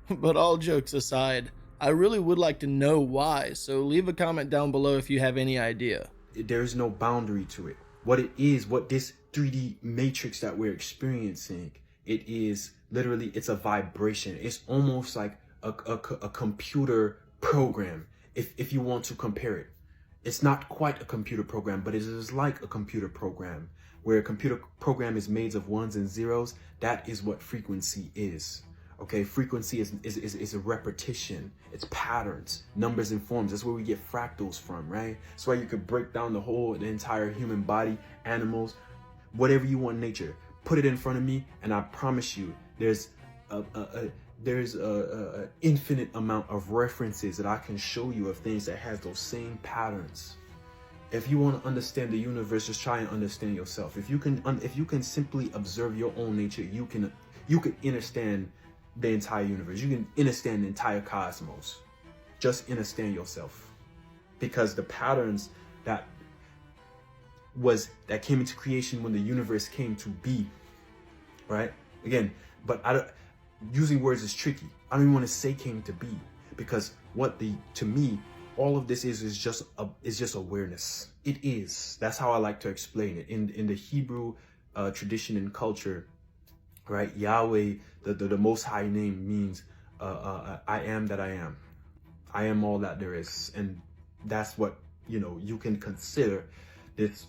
But all jokes aside, I really would like to know why, so leave a comment down below if you have any idea. There's no boundary to it. What it is, what this 3D matrix that we're experiencing, it is literally, it's a vibration. It's almost like a computer program, if you want to compare it. It's not quite a computer program, but it is like a computer program. Where a computer program is made of ones and zeros, that is what frequency is. Okay, frequency is a repetition. It's patterns, numbers and forms. That's where we get fractals from, right? That's why you could break down the entire human body, animals, whatever you want in nature. Put it in front of me, and I promise you, there's a infinite amount of references that I can show you of things that has those same patterns. If you want to understand the universe, just try and understand yourself. If you can simply observe your own nature, you can understand the entire universe. You can understand the entire cosmos. Just understand yourself, because the patterns that came into creation when the universe came to be, right? Again, but using words is tricky. I don't even want to say came to be, because to me, all of this is just awareness. It is. That's how I like to explain it. In the Hebrew tradition and culture, right? Yahweh, the Most High name means I am that I am. I am all that there is, and that's what you can consider this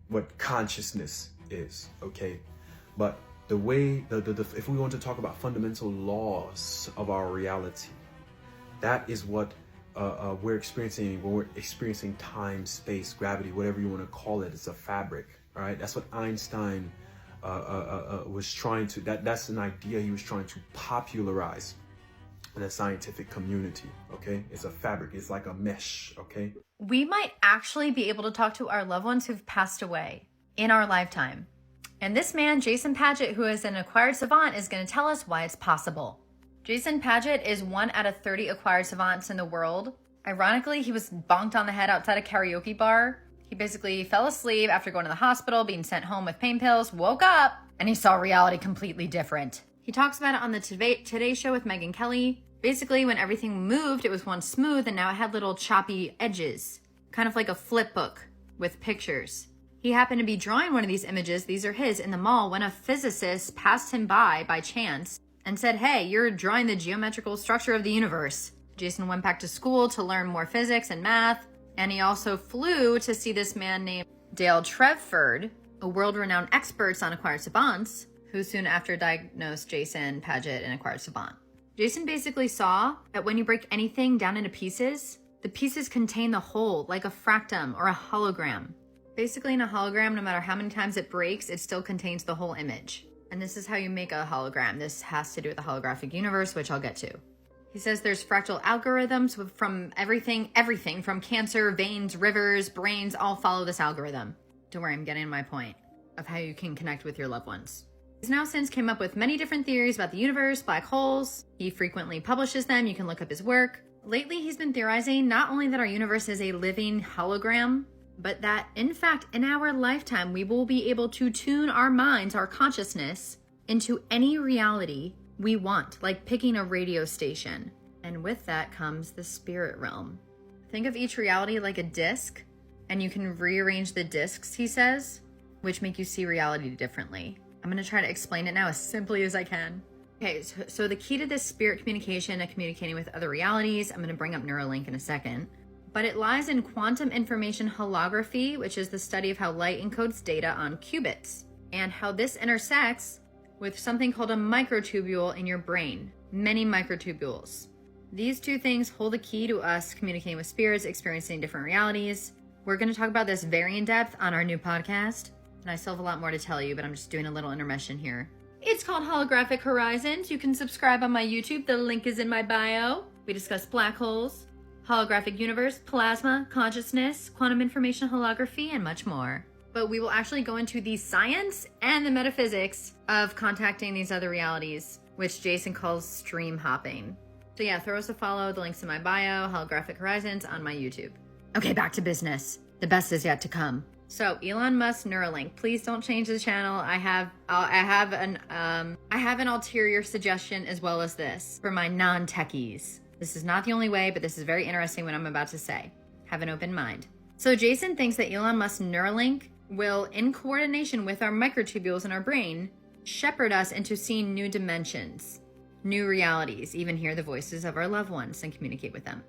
what consciousness is. Okay, but the way if we want to talk about fundamental laws of our reality, that is what we're experiencing when we're experiencing time, space, gravity, whatever you want to call it. It's a fabric, all right? That's what Einstein was trying to, that's an idea he was trying to popularize in the scientific community, okay? It's a fabric, it's like a mesh, okay? We might actually be able to talk to our loved ones who've passed away in our lifetime. And this man, Jason Padgett, who is an acquired savant, is going to tell us why it's possible. Jason Padgett is 1 out of 30 acquired savants in the world. Ironically, he was bonked on the head outside a karaoke bar. He basically fell asleep after going to the hospital, being sent home with pain pills, woke up, and he saw reality completely different. He talks about it on the Today Show with Megyn Kelly. Basically, when everything moved, it was once smooth, and now it had little choppy edges, kind of like a flip book with pictures. He happened to be drawing one of these images, these are his, in the mall when a physicist passed him by chance and said, "Hey, you're drawing the geometrical structure of the universe." Jason went back to school to learn more physics and math, and he also flew to see this man named Dale Trevford, a world-renowned expert on acquired savants, who soon after diagnosed Jason Padgett an acquired savant. Jason basically saw that when you break anything down into pieces, the pieces contain the whole, like a fractum or a hologram. Basically, in a hologram, no matter how many times it breaks, it still contains the whole image. And this is how you make a hologram. This has to do with the holographic universe, which I'll get to. He says there's fractal algorithms from everything from cancer, veins, rivers, brains, all follow this algorithm. Don't worry, I'm getting to my point of how you can connect with your loved ones. He's now since came up with many different theories about the universe, black holes. He frequently publishes them. You can look up his work. Lately, he's been theorizing not only that our universe is a living hologram, but that, in fact, in our lifetime, we will be able to tune our minds, our consciousness, into any reality we want, like picking a radio station. And with that comes the spirit realm. Think of each reality like a disc, and you can rearrange the discs, he says, which make you see reality differently. I'm going to try to explain it now as simply as I can. Okay, so the key to this spirit communication and communicating with other realities, I'm going to bring up Neuralink in a second, but it lies in quantum information holography, which is the study of how light encodes data on qubits, and how this intersects with something called a microtubule in your brain, many microtubules. These two things hold the key to us communicating with spirits, experiencing different realities. We're going to talk about this very in depth on our new podcast, and I still have a lot more to tell you, but I'm just doing a little intermission here. It's called Holographic Horizons. You can subscribe on my YouTube. The link is in my bio. We discuss black holes, holographic universe, plasma, consciousness, quantum information holography, and much more. But we will actually go into the science and the metaphysics of contacting these other realities, which Jason calls stream hopping. So yeah, throw us a follow. The link's in my bio, Holographic Horizons on my YouTube. Okay, back to business. The best is yet to come. So Elon Musk Neuralink, please don't change the channel. I have an ulterior suggestion as well as this for my non-techies. This is not the only way, but this is very interesting what I'm about to say. Have an open mind. So Jason thinks that Elon Musk's Neuralink will, in coordination with our microtubules in our brain, shepherd us into seeing new dimensions, new realities, even hear the voices of our loved ones and communicate with them.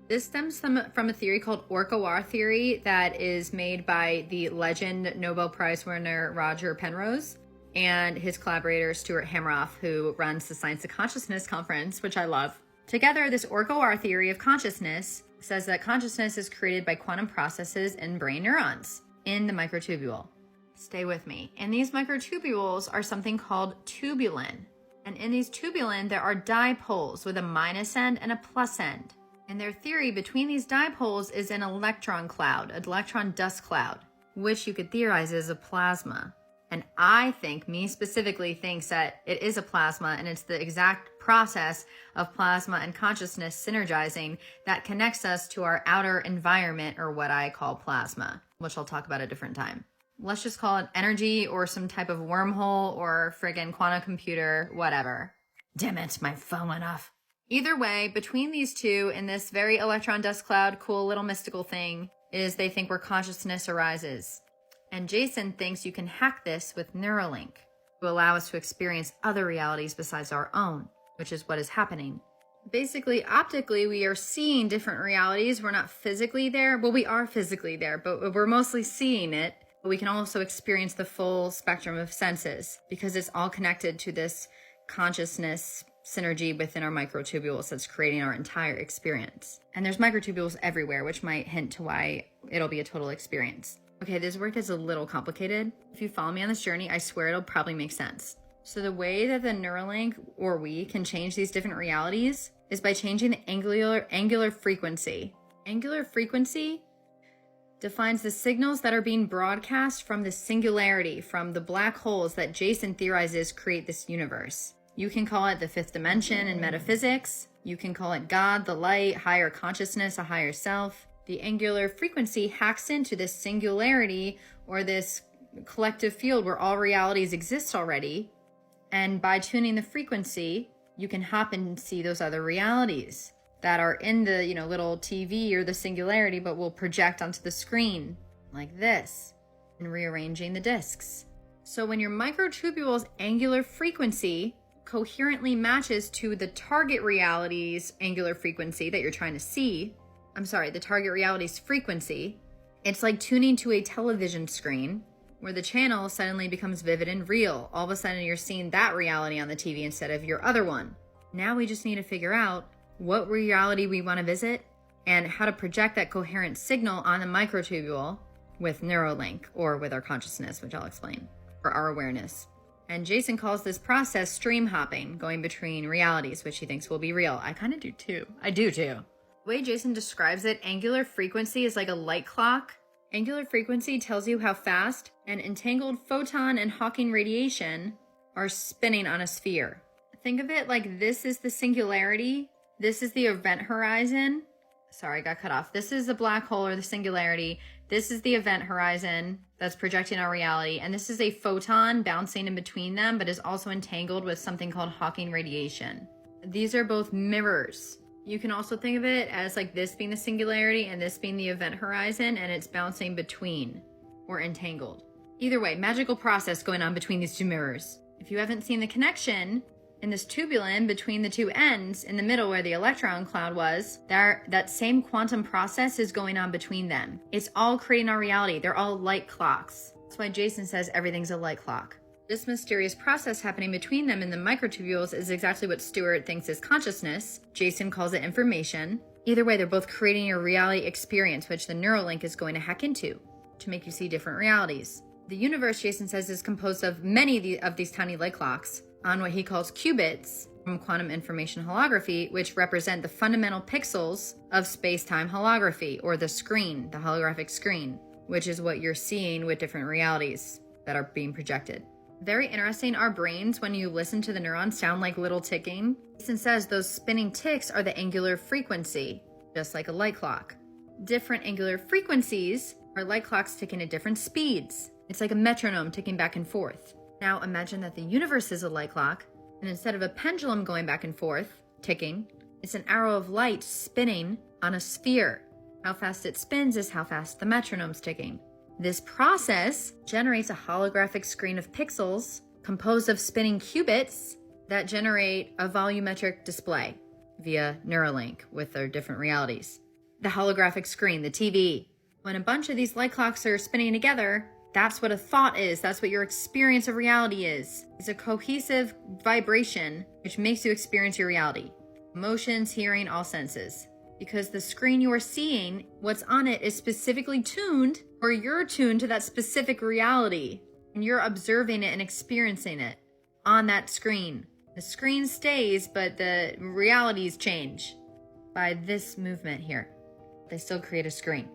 This stems from a theory called Orca-War theory that is made by the legend Nobel Prize winner Roger Penrose and his collaborator Stuart Hameroff, who runs the Science of Consciousness conference, which I love. Together, this Orca-War theory of consciousness says that consciousness is created by quantum processes in brain neurons in the microtubule. Stay with me. And these microtubules are something called tubulin. And in these tubulin, there are dipoles with a minus end and a plus end. And their theory between these dipoles is an electron cloud, an electron dust cloud, which you could theorize is a plasma. And I think, me specifically, thinks that it is a plasma, and it's the exact process of plasma and consciousness synergizing that connects us to our outer environment, or what I call plasma, which I'll talk about at a different time. Let's just call it energy or some type of wormhole or friggin' quantum computer, whatever. Damn it, my phone went off. Either way, between these two in this very electron dust cloud, cool little mystical thing, is they think where consciousness arises. And Jason thinks you can hack this with Neuralink to allow us to experience other realities besides our own, which is what is happening. Basically, optically, we are seeing different realities. We're not physically there. Well, we are physically there, but we're mostly seeing it. But we can also experience the full spectrum of senses because it's all connected to this consciousness synergy within our microtubules that's creating our entire experience. And there's microtubules everywhere, which might hint to why it'll be a total experience. Okay, this work is a little complicated. If you follow me on this journey, I swear it'll probably make sense. So the way that the Neuralink, or we, can change these different realities is by changing the angular frequency. Angular frequency defines the signals that are being broadcast from the singularity, from the black holes that Jason theorizes create this universe. You can call it the fifth dimension in metaphysics. You can call it God, the light, higher consciousness, a higher self. The angular frequency hacks into this singularity or this collective field where all realities exist already. And by tuning the frequency, you can hop and see those other realities that are in the, little TV or the singularity, but will project onto the screen like this and rearranging the disks. So when your microtubul's angular frequency coherently matches to the target reality's angular frequency that you're trying to see, the target reality's frequency, it's like tuning to a television screen where the channel suddenly becomes vivid and real. All of a sudden you're seeing that reality on the TV instead of your other one. Now we just need to figure out what reality we want to visit and how to project that coherent signal on the microtubule with Neuralink, or with our consciousness, which I'll explain, or our awareness. And Jason calls this process stream hopping, going between realities, which he thinks will be real. I kind of do too. I do too. The way Jason describes it, angular frequency is like a light clock. Angular frequency tells you how fast an entangled photon and Hawking radiation are spinning on a sphere. Think of it like this is the singularity. This is the event horizon. Sorry, I got cut off. This is the black hole or the singularity. This is the event horizon that's projecting our reality. And this is a photon bouncing in between them, but is also entangled with something called Hawking radiation. These are both mirrors. You can also think of it as like this being the singularity and this being the event horizon, and it's bouncing between or entangled. Either way, magical process going on between these two mirrors. If you haven't seen the connection in this tubulin between the two ends in the middle where the electron cloud was, that same quantum process is going on between them. It's all creating our reality. They're all light clocks. That's why Jason says everything's a light clock. This mysterious process happening between them in the microtubules is exactly what Stuart thinks is consciousness. Jason calls it information. Either way, they're both creating a reality experience, which the Neuralink is going to hack into to make you see different realities. The universe, Jason says, is composed of many of these tiny light clocks on what he calls qubits from quantum information holography, which represent the fundamental pixels of space-time holography, or the screen, the holographic screen, which is what you're seeing with different realities that are being projected. Very interesting, our brains, when you listen to the neurons, sound like little ticking. Jason says those spinning ticks are the angular frequency, just like a light clock. Different angular frequencies are light clocks ticking at different speeds. It's like a metronome ticking back and forth. Now imagine that the universe is a light clock, and instead of a pendulum going back and forth, ticking, it's an arrow of light spinning on a sphere. How fast it spins is how fast the metronome's ticking. This process generates a holographic screen of pixels composed of spinning qubits that generate a volumetric display via Neuralink with their different realities. the holographic screen, the TV. When a bunch of these light clocks are spinning together, that's what a thought is. That's what your experience of reality is. It's a cohesive vibration which makes you experience your reality. Emotions, hearing, all senses. Because the screen you are seeing, what's on it is specifically tuned, or you're tuned to that specific reality. And you're observing it and experiencing it on that screen. The screen stays, but the realities change by this movement here. They still create a screen.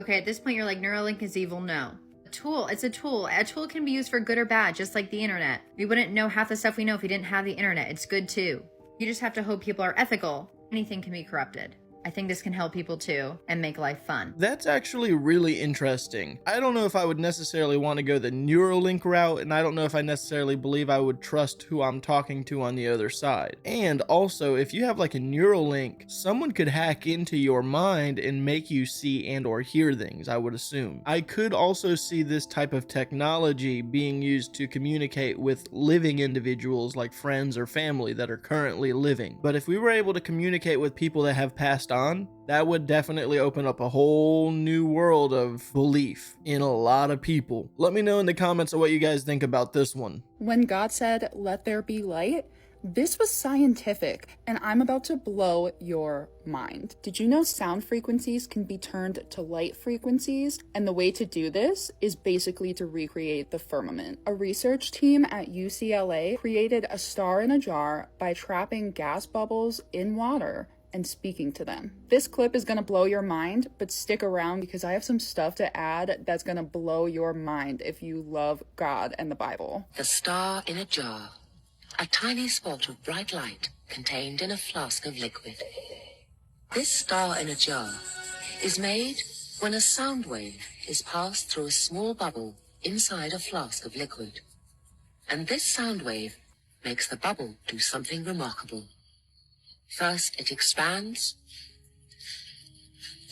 Okay, at this point you're like, Neuralink is evil. No. A tool, it's a tool. A tool can be used for good or bad, just like the internet. We wouldn't know half the stuff we know if we didn't have the internet. It's good too. You just have to hope people are ethical. Anything can be corrupted. I think this can help people too and make life fun. That's actually really interesting. I don't know if I would necessarily want to go the Neuralink route, and I don't know if I necessarily believe I would trust who I'm talking to on the other side. And also, if you have like a Neuralink, someone could hack into your mind and make you see and or hear things, I would assume. I could also see this type of technology being used to communicate with living individuals like friends or family that are currently living. But if we were able to communicate with people that have passed on, that would definitely open up a whole new world of belief in a lot of people. Let me know in the comments of what you guys think about this one. When God said, "Let there be light," this was scientific, and I'm about to blow your mind. Did you know sound frequencies can be turned to light frequencies? And the way to do this is basically to recreate the firmament. A research team at UCLA created a star in a jar by trapping gas bubbles in water and speaking to them. This clip is gonna blow your mind, but stick around because I have some stuff to add that's gonna blow your mind if you love God and the Bible. The star in a jar. A tiny spot of bright light contained in a flask of liquid. This star in a jar is made when a sound wave is passed through a small bubble inside a flask of liquid. And this sound wave makes the bubble do something remarkable. First it expands,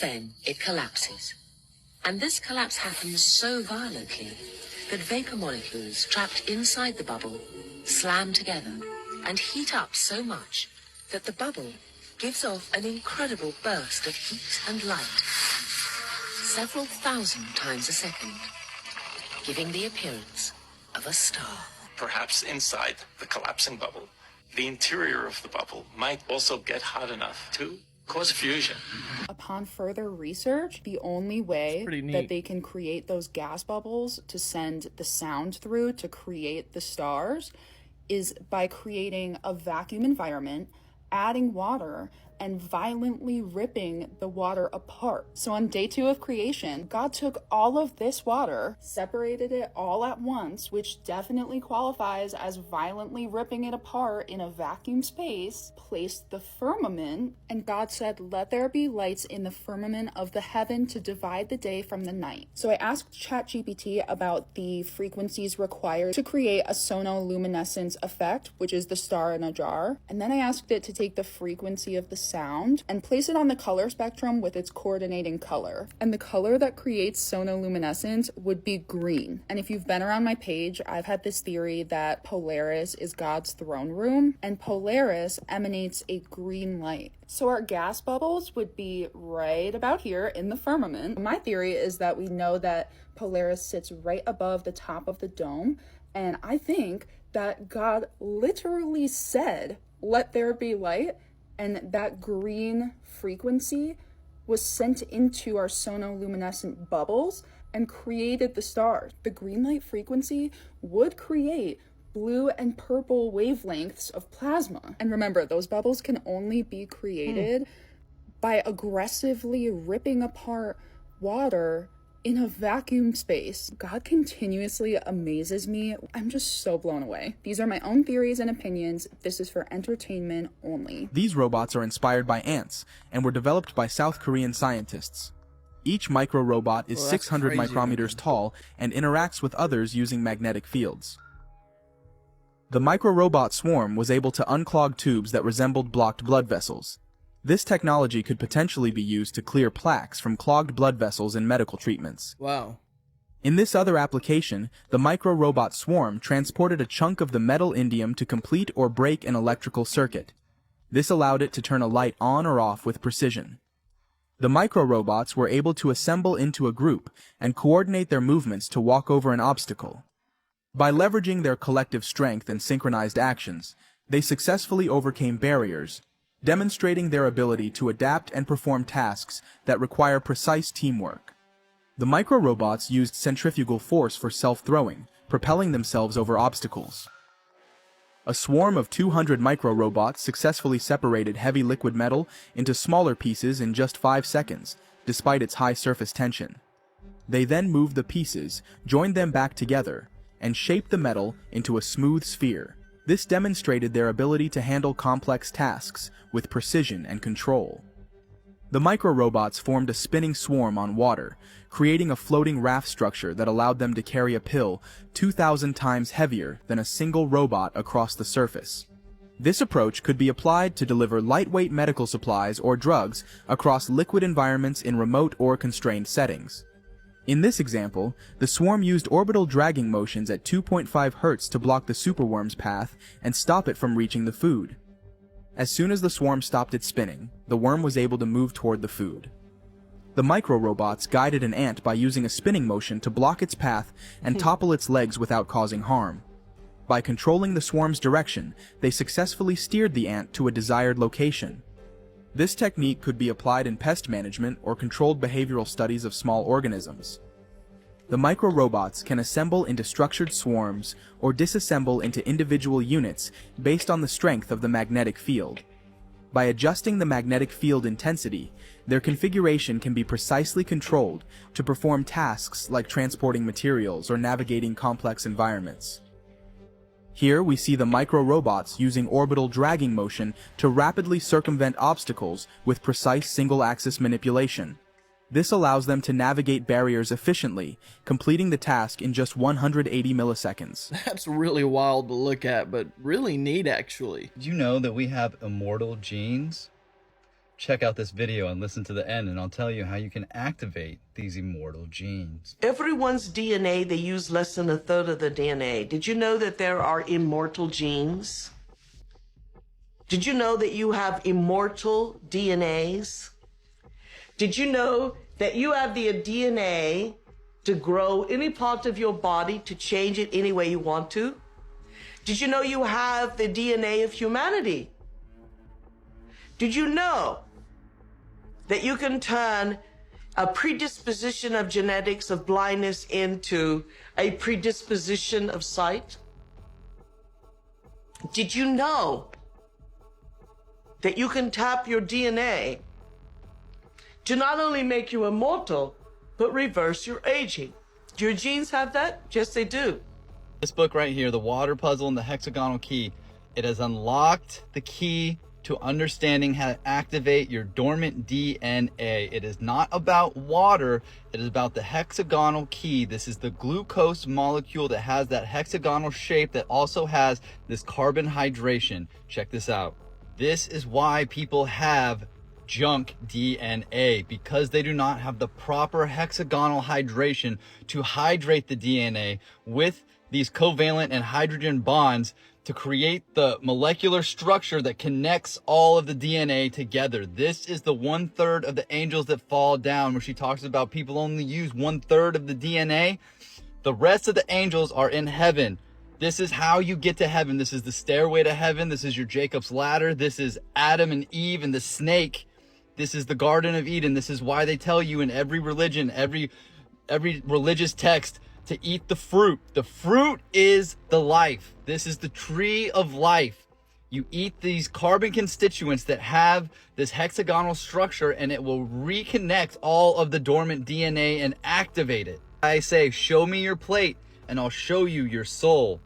then it collapses. And this collapse happens so violently that vapor molecules trapped inside the bubble slam together and heat up so much that the bubble gives off an incredible burst of heat and light, several thousand times a second, giving the appearance of a star. Perhaps inside the collapsing bubble, the interior of the bubble might also get hot enough to cause fusion. Upon further research, the only way that they can create those gas bubbles to send the sound through to create the stars is by creating a vacuum environment, adding water, and violently ripping the water apart. So on day 2 of creation, God took all of this water, separated it all at once, which definitely qualifies as violently ripping it apart in a vacuum space, placed the firmament, and God said, "Let there be lights in the firmament of the heaven to divide the day from the night." So I asked ChatGPT about the frequencies required to create a sonoluminescence effect, which is the star in a jar, and then I asked it to take the frequency of the sound and place it on the color spectrum with its coordinating color. And the color that creates sonoluminescence would be green. And if you've been around my page, I've had this theory that Polaris is God's throne room, and Polaris emanates a green light. So our gas bubbles would be right about here in the firmament. My theory is that we know that Polaris sits right above the top of the dome, and I think that God literally said, "Let there be light," and that green frequency was sent into our sonoluminescent bubbles and created the stars. The green light frequency would create blue and purple wavelengths of plasma. And remember, those bubbles can only be created by aggressively ripping apart water in a vacuum space. God continuously amazes me. I'm just so blown away. These are my own theories and opinions. This is for entertainment only. These robots are inspired by ants and were developed by South Korean scientists. Each micro-robot is 600 micrometers tall and interacts with others using magnetic fields. The micro-robot swarm was able to unclog tubes that resembled blocked blood vessels. This technology could potentially be used to clear plaques from clogged blood vessels in medical treatments. Wow. In this other application, the micro-robot swarm transported a chunk of the metal indium to complete or break an electrical circuit. This allowed it to turn a light on or off with precision. The micro-robots were able to assemble into a group and coordinate their movements to walk over an obstacle. By leveraging their collective strength and synchronized actions, they successfully overcame barriers, demonstrating their ability to adapt and perform tasks that require precise teamwork. The micro-robots used centrifugal force for self-throwing, propelling themselves over obstacles. A swarm of 200 micro-robots successfully separated heavy liquid metal into smaller pieces in just 5 seconds, despite its high surface tension. They then moved the pieces, joined them back together, and shaped the metal into a smooth sphere. This demonstrated their ability to handle complex tasks with precision and control. The micro-robots formed a spinning swarm on water, creating a floating raft structure that allowed them to carry a pill 2,000 times heavier than a single robot across the surface. This approach could be applied to deliver lightweight medical supplies or drugs across liquid environments in remote or constrained settings. In this example, the swarm used orbital dragging motions at 2.5 Hz to block the superworm's path and stop it from reaching the food. As soon as the swarm stopped its spinning, the worm was able to move toward the food. The micro-robots guided an ant by using a spinning motion to block its path and topple its legs without causing harm. By controlling the swarm's direction, they successfully steered the ant to a desired location. This technique could be applied in pest management or controlled behavioral studies of small organisms. The micro-robots can assemble into structured swarms or disassemble into individual units based on the strength of the magnetic field. By adjusting the magnetic field intensity, their configuration can be precisely controlled to perform tasks like transporting materials or navigating complex environments. Here we see the micro-robots using orbital dragging motion to rapidly circumvent obstacles with precise single-axis manipulation. This allows them to navigate barriers efficiently, completing the task in just 180 milliseconds. That's really wild to look at, but really neat actually. Did you know that we have immortal genes? Check out this video and listen to the end, and I'll tell you how you can activate these immortal genes. Everyone's DNA, they use less than 1/3 of the DNA. Did you know that there are immortal genes? Did you know that you have immortal DNAs? Did you know that you have the DNA to grow any part of your body, to change it any way you want to? Did you know you have the DNA of humanity? Did you know that you can turn a predisposition of genetics of blindness into a predisposition of sight? Did you know that you can tap your DNA to not only make you immortal, but reverse your aging? Do your genes have that? Yes, they do. This book right here, The Water Puzzle and the Hexagonal Key, it has unlocked the key to understanding how to activate your dormant DNA. It is not about water, it is about the hexagonal key. This is the glucose molecule that has that hexagonal shape that also has this carbon hydration. Check this out. This is why people have junk DNA, because they do not have the proper hexagonal hydration to hydrate the DNA with these covalent and hydrogen bonds to create the molecular structure that connects all of the DNA together. This is the 1/3 of the angels that fall down, where she talks about people only use 1/3 of the DNA. The rest of the angels are in heaven. This is how you get to heaven. This is the stairway to heaven. This is your Jacob's ladder. This is Adam and Eve and the snake. This is the Garden of Eden. This is why they tell you in every religion, every religious text, to eat the fruit. The fruit is the life. This is the tree of life. You eat these carbon constituents that have this hexagonal structure, and it will reconnect all of the dormant DNA and activate it. I say, show me your plate and I'll show you your soul.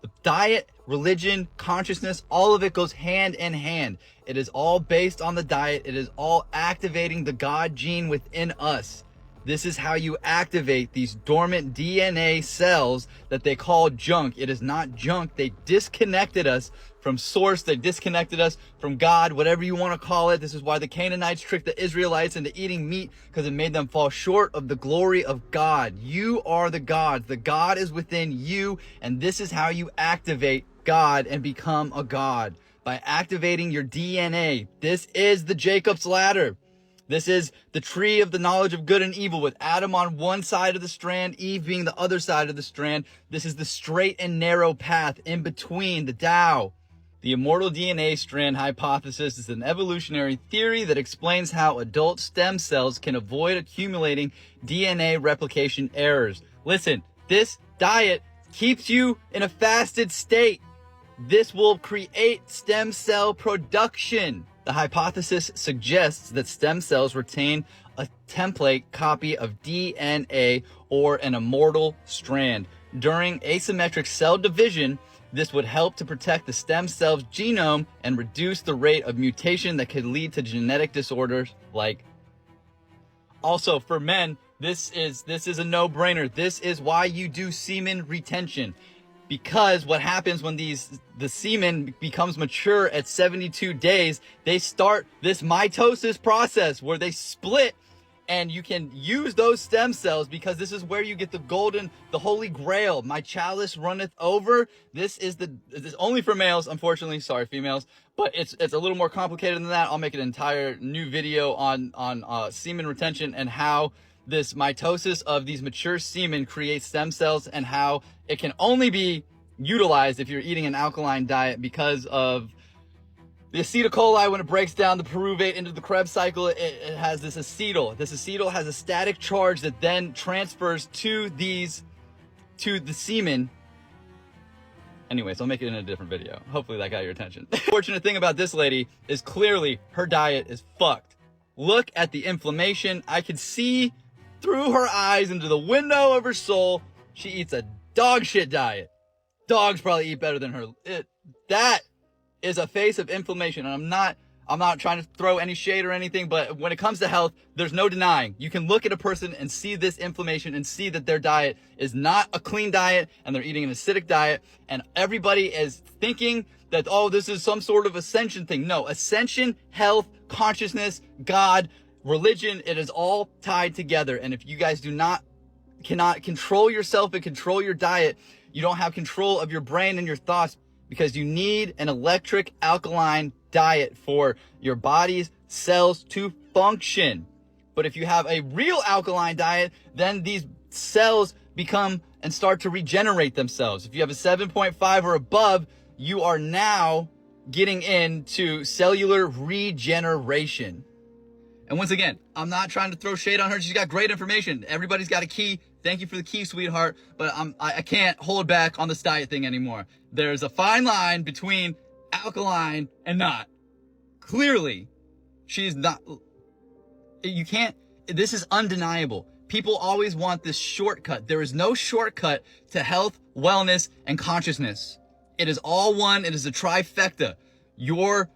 The diet, religion, consciousness, all of it goes hand in hand. It is all based on the diet. It is all activating the God gene within us. This is how you activate these dormant DNA cells that they call junk. It is not junk. They disconnected us from source. They disconnected us from God, whatever you want to call it. This is why the Canaanites tricked the Israelites into eating meat, because it made them fall short of the glory of God. You are the God. The God is within you, and this is how you activate God and become a God, by activating your DNA. This is the Jacob's ladder. This is the tree of the knowledge of good and evil, with Adam on one side of the strand, Eve being the other side of the strand. This is the straight and narrow path in between, the Tao. The immortal DNA strand hypothesis is an evolutionary theory that explains how adult stem cells can avoid accumulating DNA replication errors. Listen, this diet keeps you in a fasted state. This will create stem cell production. The hypothesis suggests that stem cells retain a template copy of DNA or an immortal strand. During asymmetric cell division, this would help to protect the stem cell's genome and reduce the rate of mutation that could lead to genetic disorders like. Also, for men, this is a no-brainer. This is why you do semen retention. Because what happens when the semen becomes mature at 72 days, they start this mitosis process where they split, and you can use those stem cells because this is where you get the holy grail. My chalice runneth over. This is only for males, unfortunately. Sorry, females. But it's a little more complicated than that. I'll make an entire new video on semen retention and how this mitosis of these mature semen creates stem cells, and how it can only be utilized if you're eating an alkaline diet because of the acetylcholine. When it breaks down the pyruvate into the Krebs cycle, it has this acetyl. This acetyl has a static charge that then transfers to the semen. Anyways, I'll make it in a different video. Hopefully that got your attention. The fortunate thing about this lady is clearly her diet is fucked. Look at the inflammation. I could see through her eyes into the window of her soul. She eats a dog shit diet. Dogs probably eat better than her. That is a face of inflammation. And I'm not trying to throw any shade or anything, but when it comes to health, there's no denying. You can look at a person and see this inflammation and see that their diet is not a clean diet and they're eating an acidic diet. And everybody is thinking that, oh, this is some sort of ascension thing. No, ascension, health, consciousness, God, religion, it is all tied together. And if you guys cannot control yourself and control your diet, you don't have control of your brain and your thoughts, because you need an electric alkaline diet for your body's cells to function. But if you have a real alkaline diet, then these cells become and start to regenerate themselves. If you have a 7.5 or above, you are now getting into cellular regeneration. And once again, I'm not trying to throw shade on her. She's got great information. Everybody's got a key. Thank you for the key, sweetheart. But I can't hold back on this diet thing anymore. There's a fine line between alkaline and not. Clearly, she's not. You can't. This is undeniable. People always want this shortcut. There is no shortcut to health, wellness, and consciousness. It is all one. It is a trifecta. Your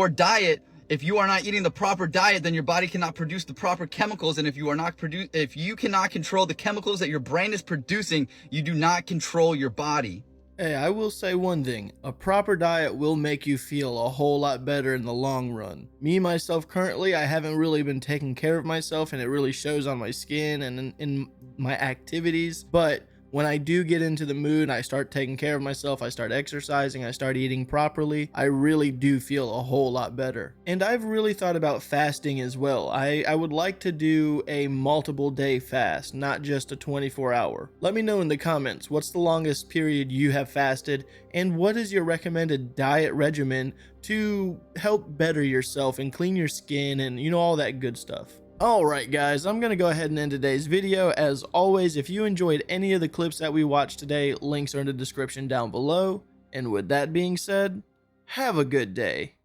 diet. If you are not eating the proper diet, then your body cannot produce the proper chemicals. And if you cannot control the chemicals that your brain is producing, you do not control your body. Hey, I will say one thing. A proper diet will make you feel a whole lot better in the long run. Me, myself, currently, I haven't really been taking care of myself, and it really shows on my skin and in my activities. But when I do get into the mood, I start taking care of myself, I start exercising, I start eating properly, I really do feel a whole lot better. And I've really thought about fasting as well. I would like to do a multiple day fast, not just a 24-hour. Let me know in the comments, what's the longest period you have fasted, and what is your recommended diet regimen to help better yourself and clean your skin and, you know, all that good stuff. Alright guys, I'm going to go ahead and end today's video. As always, if you enjoyed any of the clips that we watched today, links are in the description down below. And with that being said, have a good day.